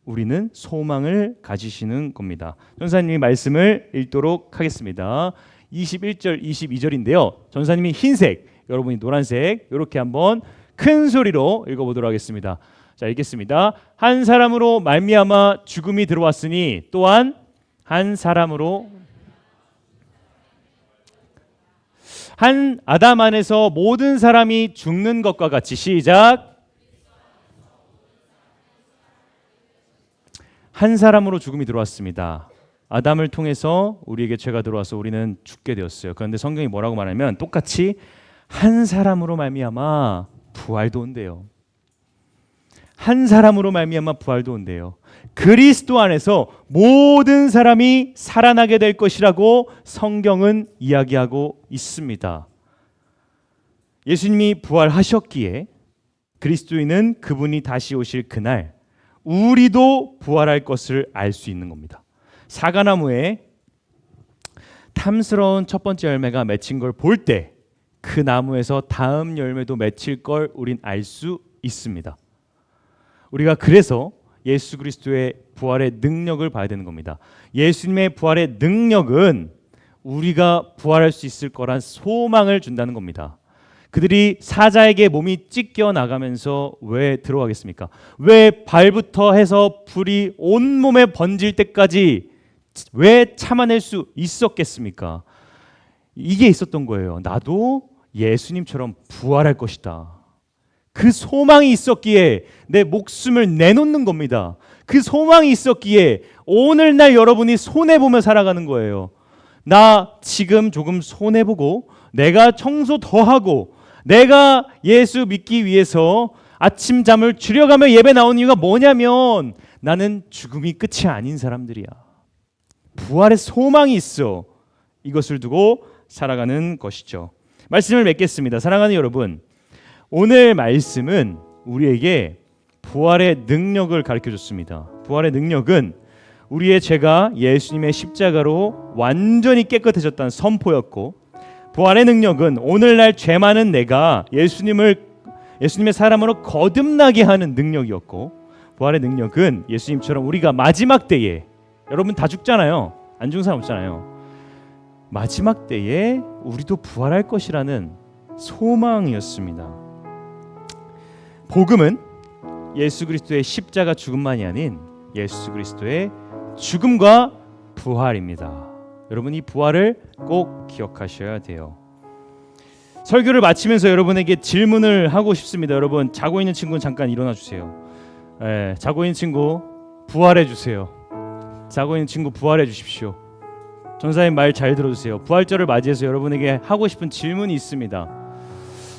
우리는 소망을 가지시는 겁니다. 전사님이 말씀을 읽도록 하겠습니다. 21절 22절인데요. 전사님이 흰색, 여러분이 노란색, 이렇게 한번 큰 소리로 읽어보도록 하겠습니다. 자, 읽겠습니다. 한 사람으로 말미암아 죽음이 들어왔으니 또한 한 사람으로 한 아담 안에서 모든 사람이 죽는 것과 같이 시작. 한 사람으로 죽음이 들어왔습니다. 아담을 통해서 우리에게 죄가 들어와서 우리는 죽게 되었어요. 그런데 성경이 뭐라고 말하면 똑같이 한 사람으로 말미암아 부활도 온대요. 한 사람으로 말미암아 부활도 온대요. 그리스도 안에서 모든 사람이 살아나게 될 것이라고 성경은 이야기하고 있습니다. 예수님이 부활하셨기에 그리스도인은 그분이 다시 오실 그날 우리도 부활할 것을 알 수 있는 겁니다. 사과나무에 탐스러운 첫 번째 열매가 맺힌 걸 볼 때 그 나무에서 다음 열매도 맺힐 걸 우린 알 수 있습니다. 우리가 그래서 예수 그리스도의 부활의 능력을 봐야 되는 겁니다. 예수님의 부활의 능력은 우리가 부활할 수 있을 거란 소망을 준다는 겁니다. 그들이 사자에게 몸이 찢겨 나가면서 왜 들어가겠습니까? 왜 발부터 해서 불이 온몸에 번질 때까지 왜 참아낼 수 있었겠습니까? 이게 있었던 거예요. 나도 예수님처럼 부활할 것이다. 그 소망이 있었기에 내 목숨을 내놓는 겁니다. 그 소망이 있었기에 오늘날 여러분이 손해보며 살아가는 거예요. 나 지금 조금 손해보고 내가 청소 더 하고 내가 예수 믿기 위해서 아침 잠을 줄여가며 예배 나오는 이유가 뭐냐면 나는 죽음이 끝이 아닌 사람들이야. 부활의 소망이 있어. 이것을 두고 살아가는 것이죠. 말씀을 맺겠습니다. 사랑하는 여러분, 오늘 말씀은 우리에게 부활의 능력을 가르쳐줬습니다. 부활의 능력은 우리의 죄가 예수님의 십자가로 완전히 깨끗해졌다는 선포였고, 부활의 능력은 오늘날 죄 많은 내가 예수님의 사람으로 거듭나게 하는 능력이었고, 부활의 능력은 예수님처럼 우리가 마지막 때에, 여러분 다 죽잖아요. 안 죽은 사람 없잖아요. 마지막 때에 우리도 부활할 것이라는 소망이었습니다. 복음은 예수 그리스도의 십자가 죽음만이 아닌 예수 그리스도의 죽음과 부활입니다. 여러분 이 부활을 꼭 기억하셔야 돼요. 설교를 마치면서 여러분에게 질문을 하고 싶습니다. 여러분 자고 있는 친구는 잠깐 일어나 주세요. 자고 있는 친구 부활해 주세요. 자고 있는 친구 부활해 주십시오. 전사님 말 잘 들어주세요. 부활절을 맞이해서 여러분에게 하고 싶은 질문이 있습니다.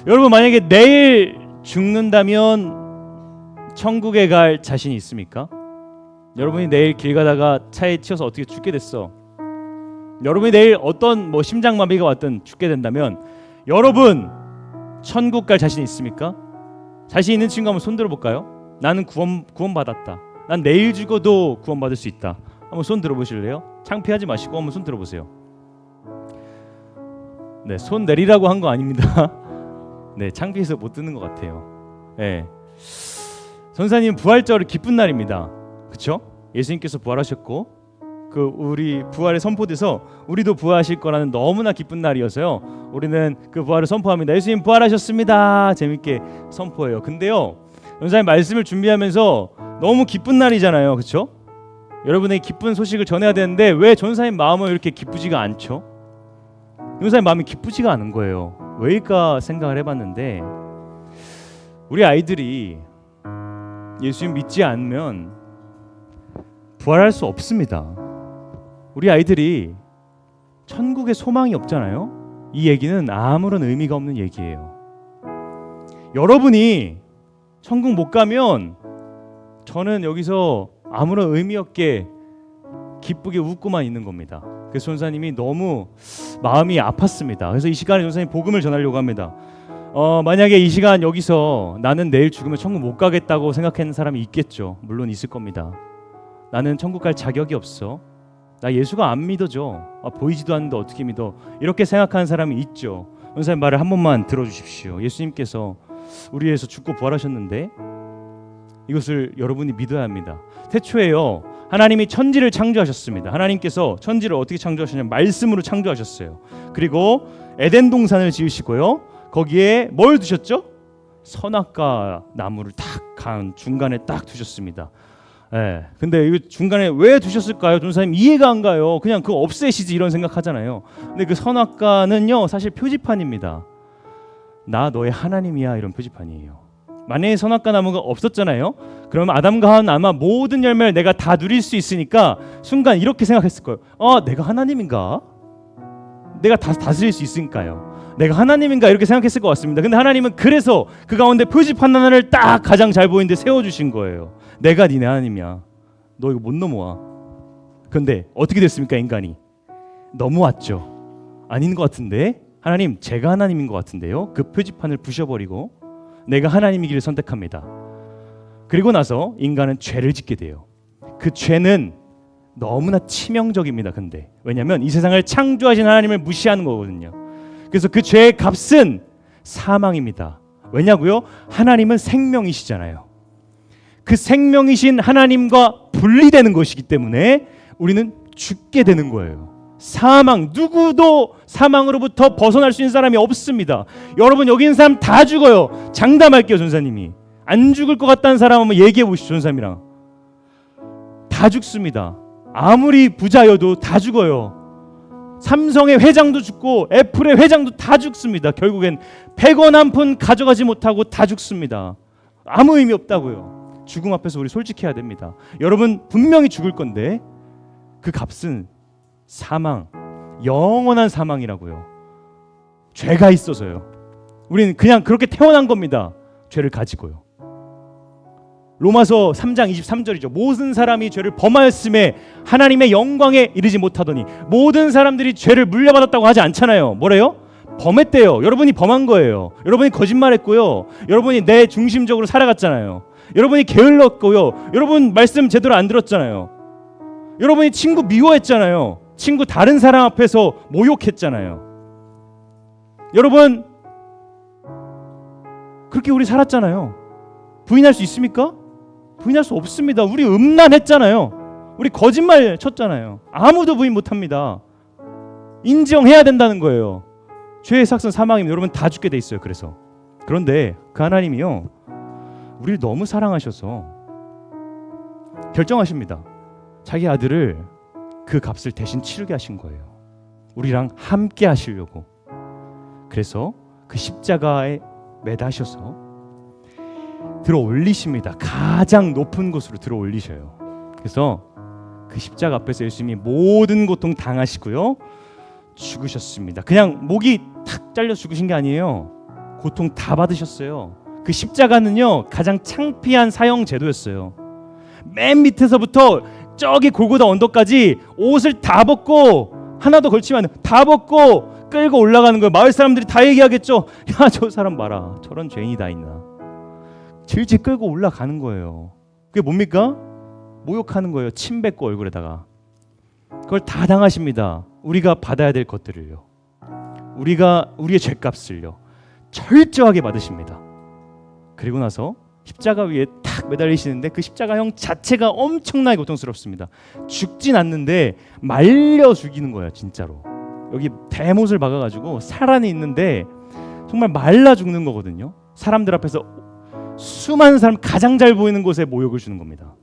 여러분 만약에 내일 죽는다면 천국에 갈 자신이 있습니까? 여러분이 내일 길 가다가 차에 치여서 어떻게 죽게 됐어. 여러분이 내일 어떤 심장마비가 왔든 죽게 된다면 여러분 천국 갈 자신 있습니까? 자신 있는 친구 한번 손 들어볼까요? 나는 구원받았다. 난 내일 죽어도 구원받을 수 있다. 한번 손 들어보실래요? 창피하지 마시고 한번 손 들어보세요. 네, 손 내리라고 한 거 아닙니다. 네, 창피해서 못 듣는 것 같아요. 네. 전사님 부활절 기쁜 날입니다. 그렇죠? 예수님께서 부활하셨고 우리 부활에 선포돼서 우리도 부활하실 거라는 너무나 기쁜 날이어서요. 우리는 그 부활을 선포합니다. 예수님 부활하셨습니다. 재밌게 선포해요. 근데요, 전사님 말씀을 준비하면서 너무 기쁜 날이잖아요. 그렇죠? 여러분에게 기쁜 소식을 전해야 되는데 왜 전사님 마음은 이렇게 기쁘지가 않죠? 전사님 마음이 기쁘지가 않은 거예요. 왜일까 생각을 해봤는데 우리 아이들이 예수님 믿지 않으면 부활할 수 없습니다. 우리 아이들이 천국에 소망이 없잖아요. 이 얘기는 아무런 의미가 없는 얘기예요. 여러분이 천국 못 가면 저는 여기서 아무런 의미 없게 기쁘게 웃고만 있는 겁니다. 그래서 전사님이 너무 마음이 아팠습니다. 그래서 이 시간에 전사님 복음을 전하려고 합니다. 만약에 이 시간 여기서 나는 내일 죽으면 천국 못 가겠다고 생각하는 사람이 있겠죠. 물론 있을 겁니다. 나는 천국 갈 자격이 없어. 나 예수가 안 믿어져. 보이지도 않는데 어떻게 믿어? 이렇게 생각하는 사람이 있죠. 전사님 말을 한 번만 들어주십시오. 예수님께서 우리 위해서 죽고 부활하셨는데 이것을 여러분이 믿어야 합니다. 태초에요, 하나님이 천지를 창조하셨습니다. 하나님께서 천지를 어떻게 창조하셨냐면 말씀으로 창조하셨어요. 그리고 에덴 동산을 지으시고요, 거기에 뭘 두셨죠? 선악과 나무를 딱 중간에 딱 두셨습니다. 예. 근데 이 중간에 왜 두셨을까요? 전사님 이해가 안 가요. 그냥 그거 없애시지 이런 생각하잖아요. 근데 그 선악과는요 사실 표지판입니다. 나 너의 하나님이야 이런 표지판이에요. 만약에 선악과 나무가 없었잖아요. 그러면 아담과 하와는 아마 모든 열매를 내가 다 누릴 수 있으니까 순간 이렇게 생각했을 거예요. 내가 하나님인가? 내가 다 다스릴 수 있으니까요. 내가 하나님인가 이렇게 생각했을 것 같습니다. 근데 하나님은 그래서 그 가운데 표지판 하나를 딱 가장 잘 보이는데 세워주신 거예요. 내가 니네 하나님이야. 너 이거 못 넘어와. 근데 어떻게 됐습니까? 인간이 넘어왔죠. 아닌 것 같은데 하나님 제가 하나님인 것 같은데요. 그 표지판을 부셔버리고 내가 하나님이기를 선택합니다. 그리고 나서 인간은 죄를 짓게 돼요. 그 죄는 너무나 치명적입니다. 근데 왜냐하면 이 세상을 창조하신 하나님을 무시하는 거거든요. 그래서 그 죄의 값은 사망입니다. 왜냐고요? 하나님은 생명이시잖아요. 그 생명이신 하나님과 분리되는 것이기 때문에 우리는 죽게 되는 거예요. 사망, 누구도 사망으로부터 벗어날 수 있는 사람이 없습니다. 여러분 여기 있는 사람 다 죽어요. 장담할게요. 전사님이 안 죽을 것 같다는 사람 한번 얘기해 보시죠. 전사님이랑 다 죽습니다. 아무리 부자여도 다 죽어요. 삼성의 회장도 죽고 애플의 회장도 다 죽습니다. 결국엔 100원 한 푼 가져가지 못하고 다 죽습니다. 아무 의미 없다고요. 죽음 앞에서 우리 솔직해야 됩니다. 여러분 분명히 죽을 건데 그 값은 사망, 영원한 사망이라고요. 죄가 있어서요. 우리는 그냥 그렇게 태어난 겁니다. 죄를 가지고요. 로마서 3장 23절이죠. 모든 사람이 죄를 범하였음에 하나님의 영광에 이르지 못하더니. 모든 사람들이 죄를 물려받았다고 하지 않잖아요. 뭐래요? 범했대요. 여러분이 범한 거예요. 여러분이 거짓말했고요. 여러분이 내 중심적으로 살아갔잖아요. 여러분이 게을렀고요. 여러분 말씀 제대로 안 들었잖아요. 여러분이 친구 미워했잖아요. 친구 다른 사람 앞에서 모욕했잖아요. 여러분 그렇게 우리 살았잖아요. 부인할 수 있습니까? 부인할 수 없습니다. 우리 음란했잖아요. 우리 거짓말 쳤잖아요. 아무도 부인 못합니다. 인정해야 된다는 거예요. 죄의 삭선 사망이면 여러분 다 죽게 돼 있어요. 그런데 그 하나님이요 우리를 너무 사랑하셔서 결정하십니다. 자기 아들을 그 값을 대신 치르게 하신 거예요. 우리랑 함께 하시려고. 그래서 그 십자가에 매다셔서 들어 올리십니다. 가장 높은 곳으로 들어 올리셔요. 그래서 그 십자가 앞에서 예수님이 모든 고통 당하시고요 죽으셨습니다. 그냥 목이 탁 잘려 죽으신 게 아니에요. 고통 다 받으셨어요. 그 십자가는요 가장 창피한 사형 제도였어요. 맨 밑에서부터 저기 골고다 언덕까지 옷을 다 벗고 하나도 걸치면 안 돼. 다 벗고 끌고 올라가는 거예요. 마을 사람들이 다 얘기하겠죠. 야, 저 사람 봐라. 저런 죄인이 다 있나. 질질 끌고 올라가는 거예요. 그게 뭡니까? 모욕하는 거예요. 침 뱉고 얼굴에다가. 그걸 다 당하십니다. 우리가 받아야 될 것들을요. 우리의 죄값을요. 철저하게 받으십니다. 그리고 나서 십자가 위에 탁 매달리시는데 그 십자가형 자체가 엄청나게 고통스럽습니다. 죽진 않는데 말려 죽이는 거예요. 진짜로. 여기 대못을 박아가지고 살 안에 있는데 정말 말라 죽는 거거든요. 사람들 앞에서 수많은 사람 가장 잘 보이는 곳에 모욕을 주는 겁니다.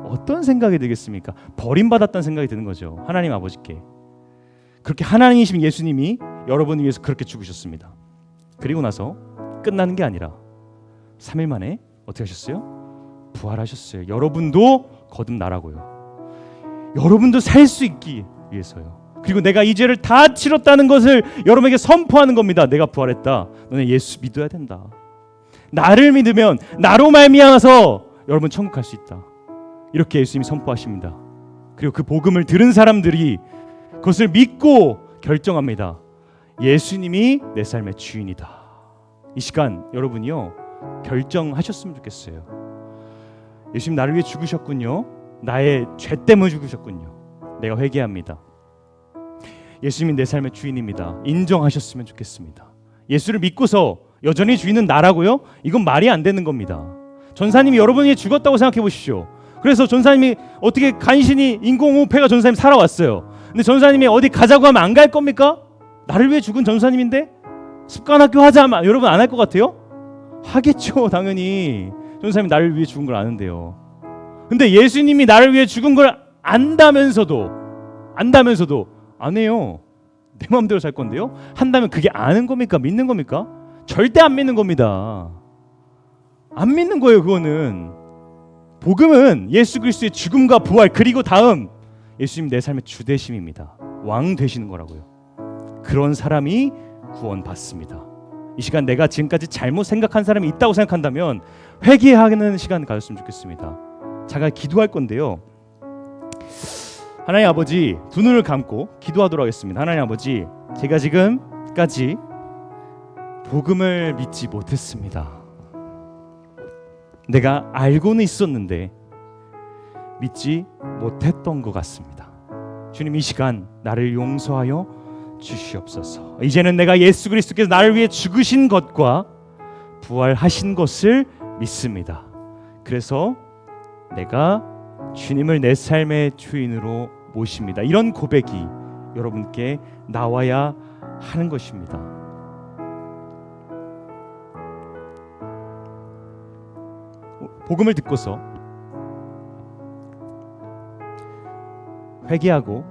어떤 생각이 들겠습니까? 버림받았다는 생각이 드는 거죠. 하나님 아버지께. 그렇게 하나님이신 예수님이 여러분을 위해서 그렇게 죽으셨습니다. 그리고 나서 끝나는 게 아니라 3일 만에 어떻게 하셨어요? 부활하셨어요. 여러분도 거듭나라고요. 여러분도 살 수 있기 위해서요. 그리고 내가 이 죄를 다 치렀다는 것을 여러분에게 선포하는 겁니다. 내가 부활했다. 너네 예수 믿어야 된다. 나를 믿으면 나로 말미암아서 여러분 천국 갈 수 있다. 이렇게 예수님이 선포하십니다. 그리고 그 복음을 들은 사람들이 그것을 믿고 결정합니다. 예수님이 내 삶의 주인이다. 이 시간 여러분이요 결정하셨으면 좋겠어요. 예수님 나를 위해 죽으셨군요. 나의 죄 때문에 죽으셨군요. 내가 회개합니다. 예수님이 내 삶의 주인입니다. 인정하셨으면 좋겠습니다. 예수를 믿고서 여전히 주인은 나라고요? 이건 말이 안 되는 겁니다. 전사님이 여러분이 죽었다고 생각해 보십시오. 그래서 전사님이 어떻게 간신히 인공호흡해가 전사님 살아왔어요. 근데 전사님이 어디 가자고 하면 안 갈 겁니까? 나를 위해 죽은 전사님인데 습관학교 하자 하면 여러분 안 할 것 같아요? 하겠죠. 당연히 전사님이 나를 위해 죽은 걸 아는데요. 근데 예수님이 나를 위해 죽은 걸 안다면서도 안 해요. 내 마음대로 살 건데요. 한다면 그게 아는 겁니까? 믿는 겁니까? 절대 안 믿는 겁니다. 안 믿는 거예요. 그거는. 복음은 예수 그리스도의 죽음과 부활 그리고 다음 예수님 내 삶의 주 되심입니다. 왕 되시는 거라고요. 그런 사람이 구원받습니다. 이 시간 내가 지금까지 잘못 생각한 사람이 있다고 생각한다면 회개하는 시간 가졌으면 좋겠습니다. 제가 기도할 건데요. 하나님 아버지, 두 눈을 감고 기도하도록 하겠습니다. 하나님 아버지, 제가 지금까지 복음을 믿지 못했습니다. 내가 알고는 있었는데 믿지 못했던 것 같습니다. 주님, 이 시간 나를 용서하여 주시옵소서. 이제는 내가 예수 그리스도께서 나를 위해 죽으신 것과 부활하신 것을 믿습니다. 그래서 내가 주님을 내 삶의 주인으로 모십니다. 이런 고백이 여러분께 나와야 하는 것입니다. 복음을 듣고서 회개하고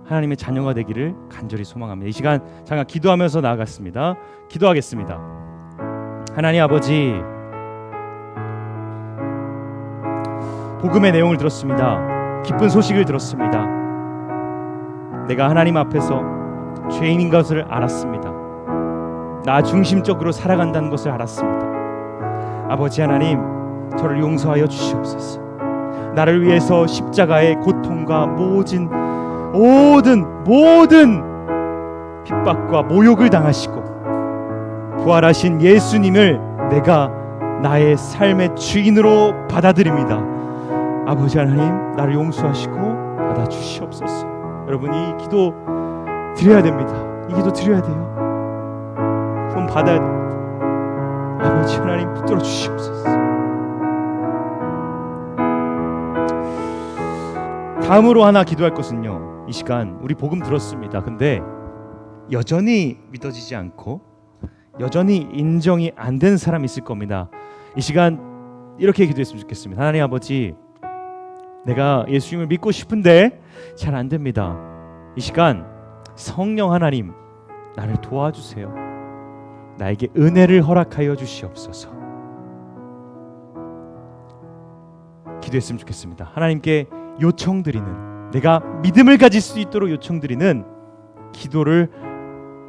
하나님의 자녀가 되기를 간절히 소망합니다. 이 시간 잠깐 기도하면서 나아갔습니다. 기도하겠습니다. 하나님 아버지, 복음의 내용을 들었습니다. 기쁜 소식을 들었습니다. 내가 하나님 앞에서 죄인인 것을 알았습니다. 나 중심적으로 살아간다는 것을 알았습니다. 아버지 하나님, 저를 용서하여 주시옵소서. 나를 위해서 십자가의 고통과 모든 핍박과 모욕을 당하시고 부활하신 예수님을 내가 나의 삶의 주인으로 받아들입니다. 아버지 하나님, 나를 용서하시고 받아주시옵소서. 여러분, 이 기도 드려야 됩니다. 이 기도 드려야 돼요. 구원 받아야 됩니다. 아버지 하나님, 붙들어 주시옵소서. 다음으로 하나 기도할 것은요, 이 시간 우리 복음 들었습니다. 근데 여전히 믿어지지 않고 여전히 인정이 안 된 사람이 있을 겁니다. 이 시간 이렇게 기도했으면 좋겠습니다. 하나님 아버지, 내가 예수님을 믿고 싶은데 잘 안 됩니다. 이 시간 성령 하나님, 나를 도와주세요. 나에게 은혜를 허락하여 주시옵소서. 기도했으면 좋겠습니다. 하나님께 요청드리는, 내가 믿음을 가질 수 있도록 요청드리는 기도를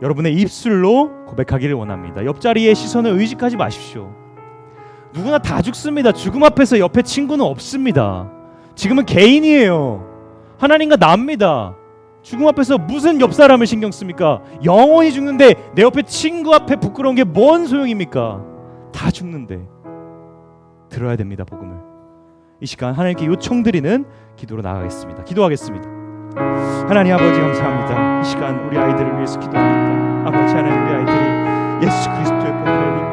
여러분의 입술로 고백하기를 원합니다. 옆자리에 시선을 의식하지 마십시오. 누구나 다 죽습니다. 죽음 앞에서 옆에 친구는 없습니다. 지금은 개인이에요. 하나님과 납니다. 죽음 앞에서 무슨 옆 사람을 신경 씁니까? 영원히 죽는데 내 옆에 친구 앞에 부끄러운 게 뭔 소용입니까? 다 죽는데 들어야 됩니다. 복음을. 이 시간 하나님께 요청드리는 기도로 나아가겠습니다. 기도하겠습니다. 하나님 아버지 감사합니다. 이 시간 우리 아이들을 위해서 기도합니다. 아버지 하나님, 우리 아이들이 예수 그리스도의 복음을 믿고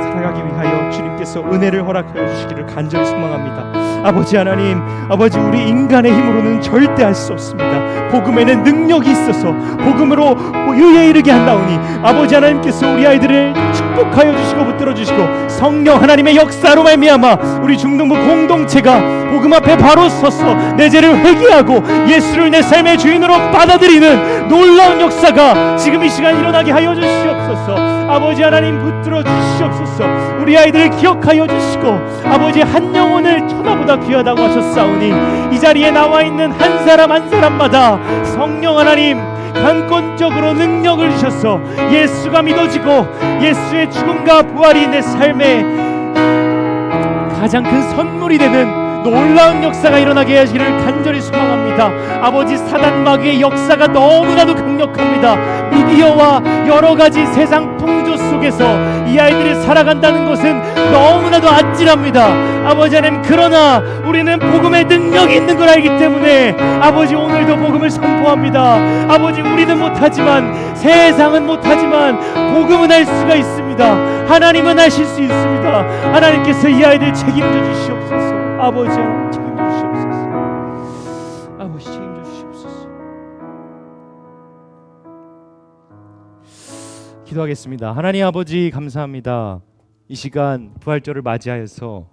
살아가기 위하여 주님께서 은혜를 허락하여 주시기를 간절히 소망합니다. 아버지 하나님, 아버지 우리 인간의 힘으로는 절대 할 수 없습니다. 복음에는 능력이 있어서 복음으로 유에 이르게 한다오니 아버지 하나님께서 우리 아이들을 축복하여 주시고 붙들어 주시고 성령 하나님의 역사로 말미암아 우리 중등부 공동체가 복음 앞에 바로 서서 내 죄를 회개하고 예수를 내 삶의 주인으로 받아들이는 놀라운 역사가 지금 이 시간 일어나게 하여 주시옵소서. 아버지 하나님 붙들어 주시옵소서. 우리 아이들을 기억하여 주시고 아버지 한 영혼을 천하보다 귀하다고 하셨사오니 이 자리에 나와 있는 한 사람 한 사람마다 성령 하나님 강권적으로 능력을 주셔서 예수가 믿어지고 예수의 죽음과 부활이 내 삶에 가장 큰 선물이 되는 놀라운 역사가 일어나게 하시기를 간절히 소망합니다. 아버지 사단 마귀의 역사가 너무나도 강력합니다. 미디어와 여러 가지 세상 풍조 속에서 이 아이들이 살아간다는 것은 너무나도 아찔합니다. 아버지 하나님, 그러나 우리는 복음의 능력이 있는 걸 알기 때문에 아버지 오늘도 복음을 선포합니다. 아버지 우리는 못하지만 세상은 못하지만 복음은 할 수가 있습니다. 하나님은 하실 수 있습니다. 하나님께서 이 아이들 책임져 주시옵소서. 아버지 책임져 주시옵소서. 아버지 책임져 주시옵소서. 기도하겠습니다. 하나님 아버지 감사합니다. 이 시간 부활절을 맞이하여서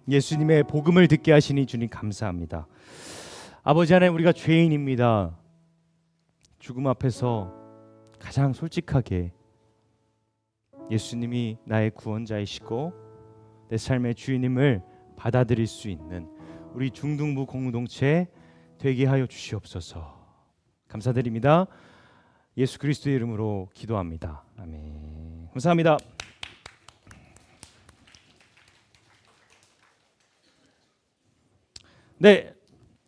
예수님의 복음을 듣게 하시니 주님 감사합니다. 아버지 하나님, 우리가 죄인입니다. 죽음 앞에서 가장 솔직하게 예수님이 나의 구원자이시고 내 삶의 주인임을 받아들일 수 있는 우리 중등부 공동체 되게 하여 주시옵소서. 감사드립니다. 예수 그리스도의 이름으로 기도합니다. 아멘. 감사합니다. 네,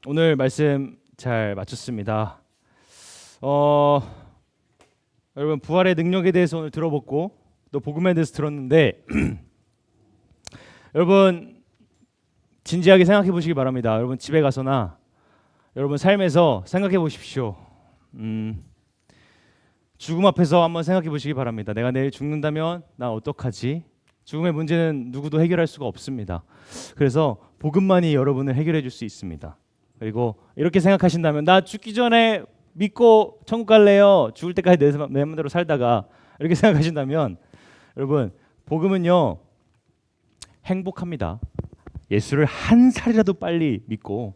오늘 말씀 잘 마쳤습니다. 여러분 부활의 능력에 대해서 오늘 들어봤고 또 복음에 대해서 들었는데 여러분 진지하게 생각해 보시기 바랍니다. 여러분 집에 가서나 여러분 삶에서 생각해 보십시오. 죽음 앞에서 한번 생각해 보시기 바랍니다. 내가 내일 죽는다면 나 어떡하지? 죽음의 문제는 누구도 해결할 수가 없습니다. 그래서 복음만이 여러분을 해결해 줄 수 있습니다. 그리고 이렇게 생각하신다면 나 죽기 전에 믿고 천국 갈래요. 죽을 때까지 내 마음대로 살다가 이렇게 생각하신다면 여러분 복음은요 행복합니다. 예수를 한 살이라도 빨리 믿고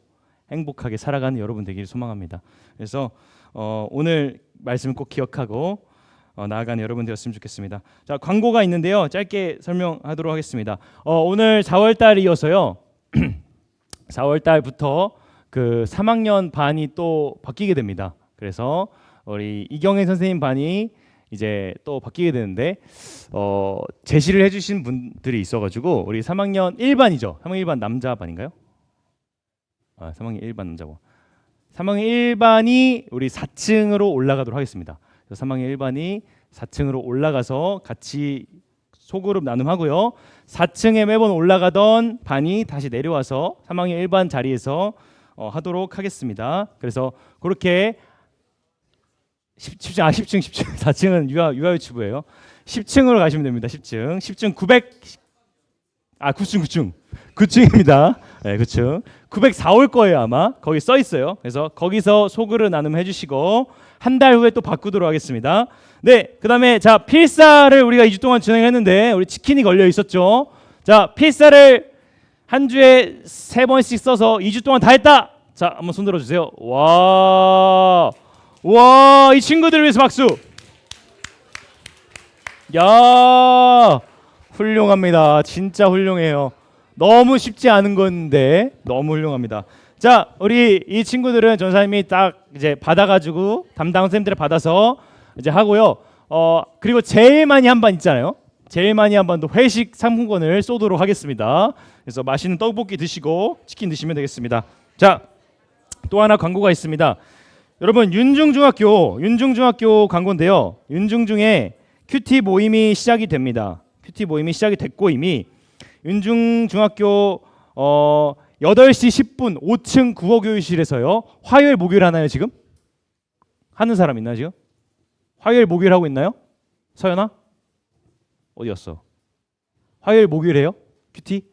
행복하게 살아가는 여러분 되기를 소망합니다. 그래서 오늘 말씀을 꼭 기억하고 나아가는 여러분 되었으면 좋겠습니다. 자, 광고가 있는데요. 짧게 설명하도록 하겠습니다. 오늘 4월달이어서요. 4월달부터 그 3학년 반이 또 바뀌게 됩니다. 그래서 우리 이경혜 선생님 반이 이제 또 바뀌게 되는데 제시를 해주신 분들이 있어가지고 우리 3학년 1반이죠. 3학년 1반 남자 반인가요? 3학년 1반 남자고 3학년 1반이 우리 4층으로 올라가도록 하겠습니다. 3학년 1반이 4층으로 올라가서 같이 소그룹 나눔하고요. 4층에 매번 올라가던 반이 다시 내려와서 3학년 1반 자리에서 하도록 하겠습니다. 그래서 그렇게 10층 4층은 유아유치부예요. 10층으로 가시면 됩니다. 10층 9층입니다. 네, 9층 904 올 거예요 아마. 거기 써 있어요. 그래서 거기서 소그룹 나눔 해주시고 한 달 후에 또 바꾸도록 하겠습니다. 네, 그다음에 자 필사를 우리가 2주 동안 진행했는데 우리 치킨이 걸려 있었죠. 자 필사를 한 주에 3번씩 써서 2주 동안 다 했다. 자 한번 손 들어주세요. 와, 이 친구들을 위해서 박수. 야, 훌륭합니다. 진짜 훌륭해요. 너무 쉽지 않은 건데 너무 훌륭합니다. 자, 우리 이 친구들은 전사님이 딱 이제 받아가지고 담당 선생님들을 받아서 이제 하고요. 그리고 제일 많이 한 반 있잖아요. 제일 많이 한 번 더 회식 상품권을 쏘도록 하겠습니다. 그래서 맛있는 떡볶이 드시고 치킨 드시면 되겠습니다. 자, 또 하나 광고가 있습니다. 여러분 윤중중학교 광고인데요. 윤중중에 큐티 모임이 시작이 됩니다. 큐티 모임이 시작이 됐고 이미 윤중중학교 8시 10분 5층 국어교실에서요. 화요일 목요일 하나요 지금? 하는 사람 있나요 지금? 화요일 목요일 하고 있나요? 서연아? 어디였어? 화요일 목요일 해요? 큐티?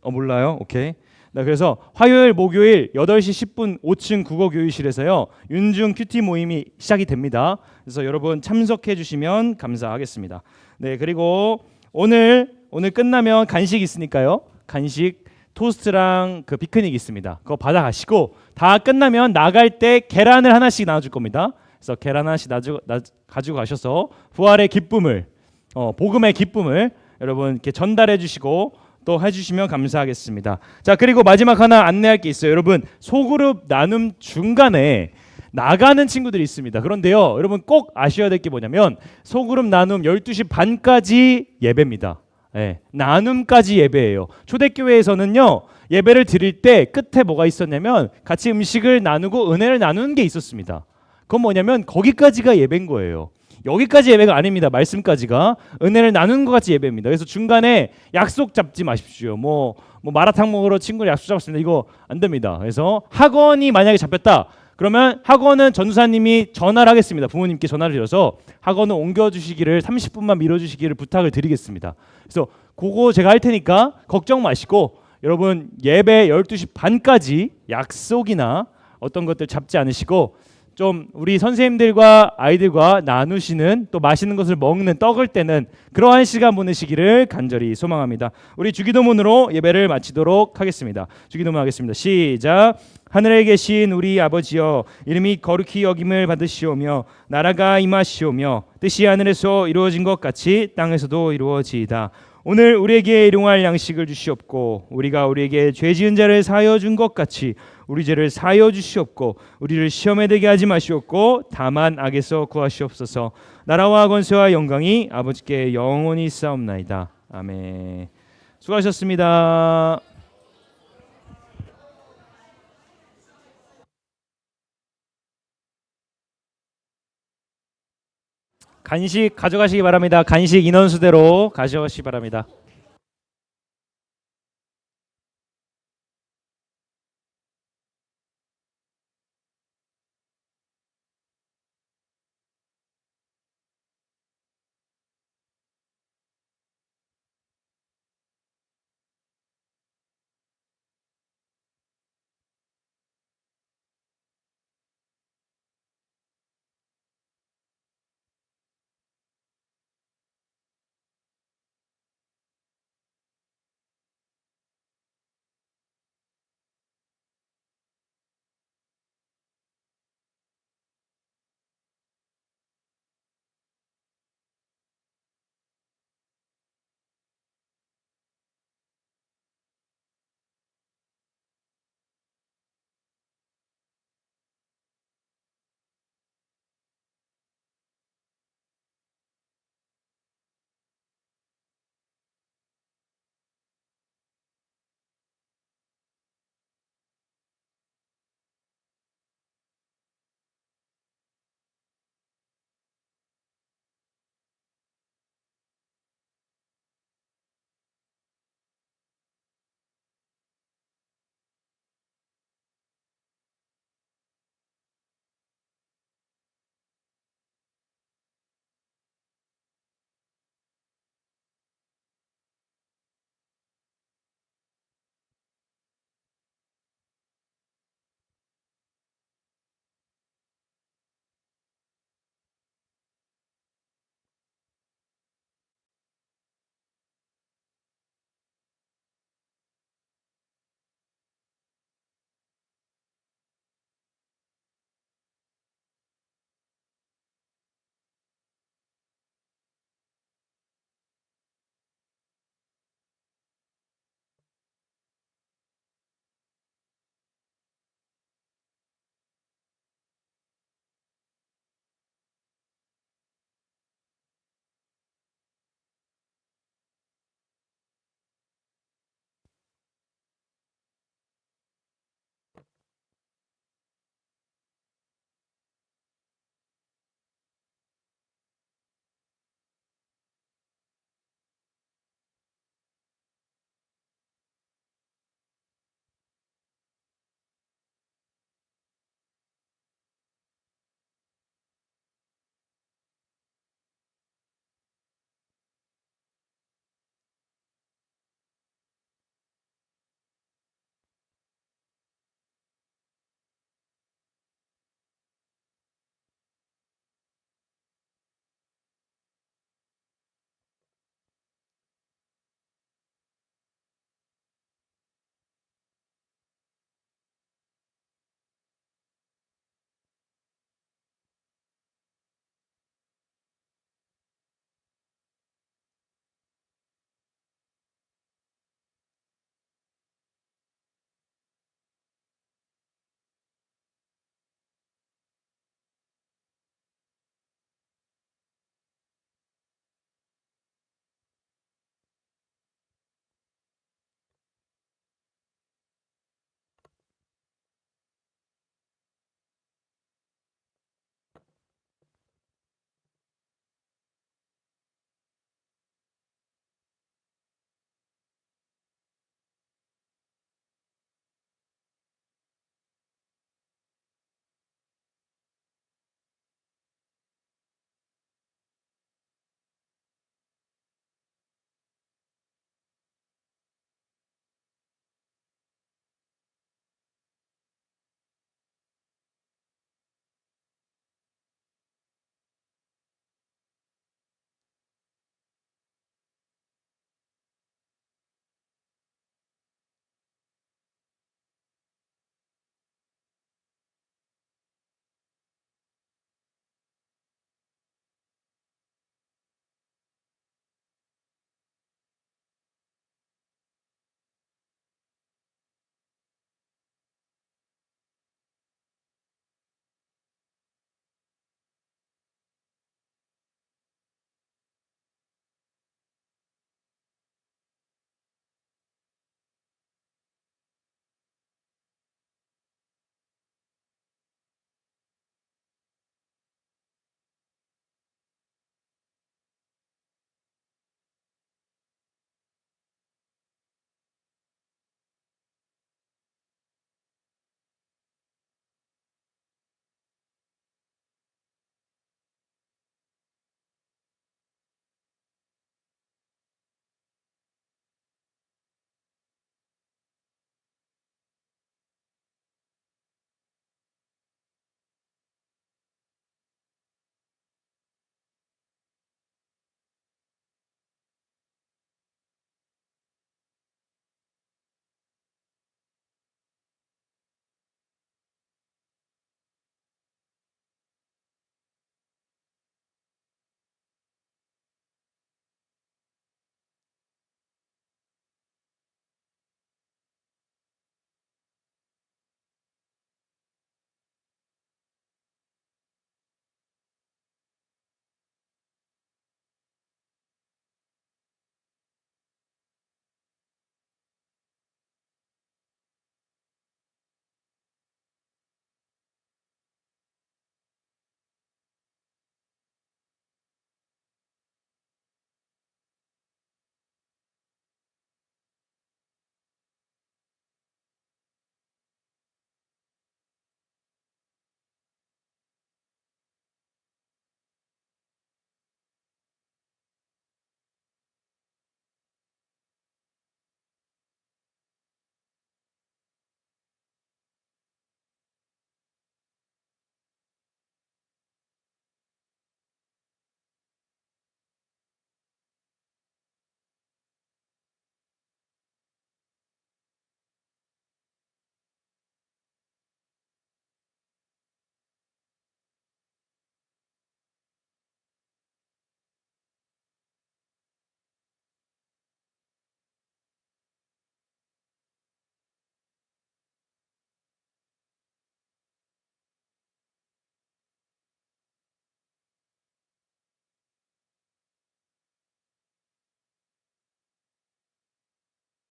몰라요? 오케이. 네, 그래서 화요일 목요일 8시 10분 5층 국어교실에서요. 윤중 큐티 모임이 시작이 됩니다. 그래서 여러분 참석해 주시면 감사하겠습니다. 네, 그리고 오늘 끝나면 간식 있으니까요. 간식 토스트랑 그 피크닉 있습니다. 그거 받아가시고 다 끝나면 나갈 때 계란을 하나씩 나눠줄 겁니다. 그래서 계란 하나씩 가지고 가셔서 부활의 기쁨을 복음의 기쁨을 여러분 이렇게 전달해 주시고 또 해주시면 감사하겠습니다. 자, 그리고 마지막 하나 안내할 게 있어요. 여러분 소그룹 나눔 중간에 나가는 친구들이 있습니다. 그런데요 여러분 꼭 아셔야 될 게 뭐냐면 소그룹 나눔 12시 반까지 예배입니다. 네, 나눔까지 예배예요. 초대교회에서는요 예배를 드릴 때 끝에 뭐가 있었냐면 같이 음식을 나누고 은혜를 나누는 게 있었습니다. 그건 뭐냐면 거기까지가 예배인 거예요. 여기까지 예배가 아닙니다. 말씀까지가 은혜를 나누는 것 같이 예배입니다. 그래서 중간에 약속 잡지 마십시오. 뭐 마라탕 먹으러 친구를 약속 잡았습니다. 이거 안 됩니다. 그래서 학원이 만약에 잡혔다. 그러면 학원은 전도사님이 전화를 하겠습니다. 부모님께 전화를 드려서 학원을 옮겨주시기를 30분만 미뤄주시기를 부탁을 드리겠습니다. 그래서 그거 제가 할 테니까 걱정 마시고 여러분 예배 12시 반까지 약속이나 어떤 것들 잡지 않으시고 좀 우리 선생님들과 아이들과 나누시는 또 맛있는 것을 먹는 떡을 떼는 그러한 시간 보내시기를 간절히 소망합니다. 우리 주기도문으로 예배를 마치도록 하겠습니다. 주기도문 하겠습니다. 시작. 하늘에 계신 우리 아버지여 이름이 거룩히 여김을 받으시오며 나라가 임하시오며 뜻이 하늘에서 이루어진 것 같이 땅에서도 이루어지이다. 오늘 우리에게 일용할 양식을 주시옵고 우리가 우리에게 죄 지은 자를 사하여 준 것 같이 우리 죄를 사하여 주시옵고 우리를 시험에 들게 하지 마시옵고 다만 악에서 구하시옵소서. 나라와 권세와 영광이 아버지께 영원히 있사옵나이다. 아멘. 수고하셨습니다. 간식 가져가시기 바랍니다. 간식 인원수대로 가져가시기 바랍니다.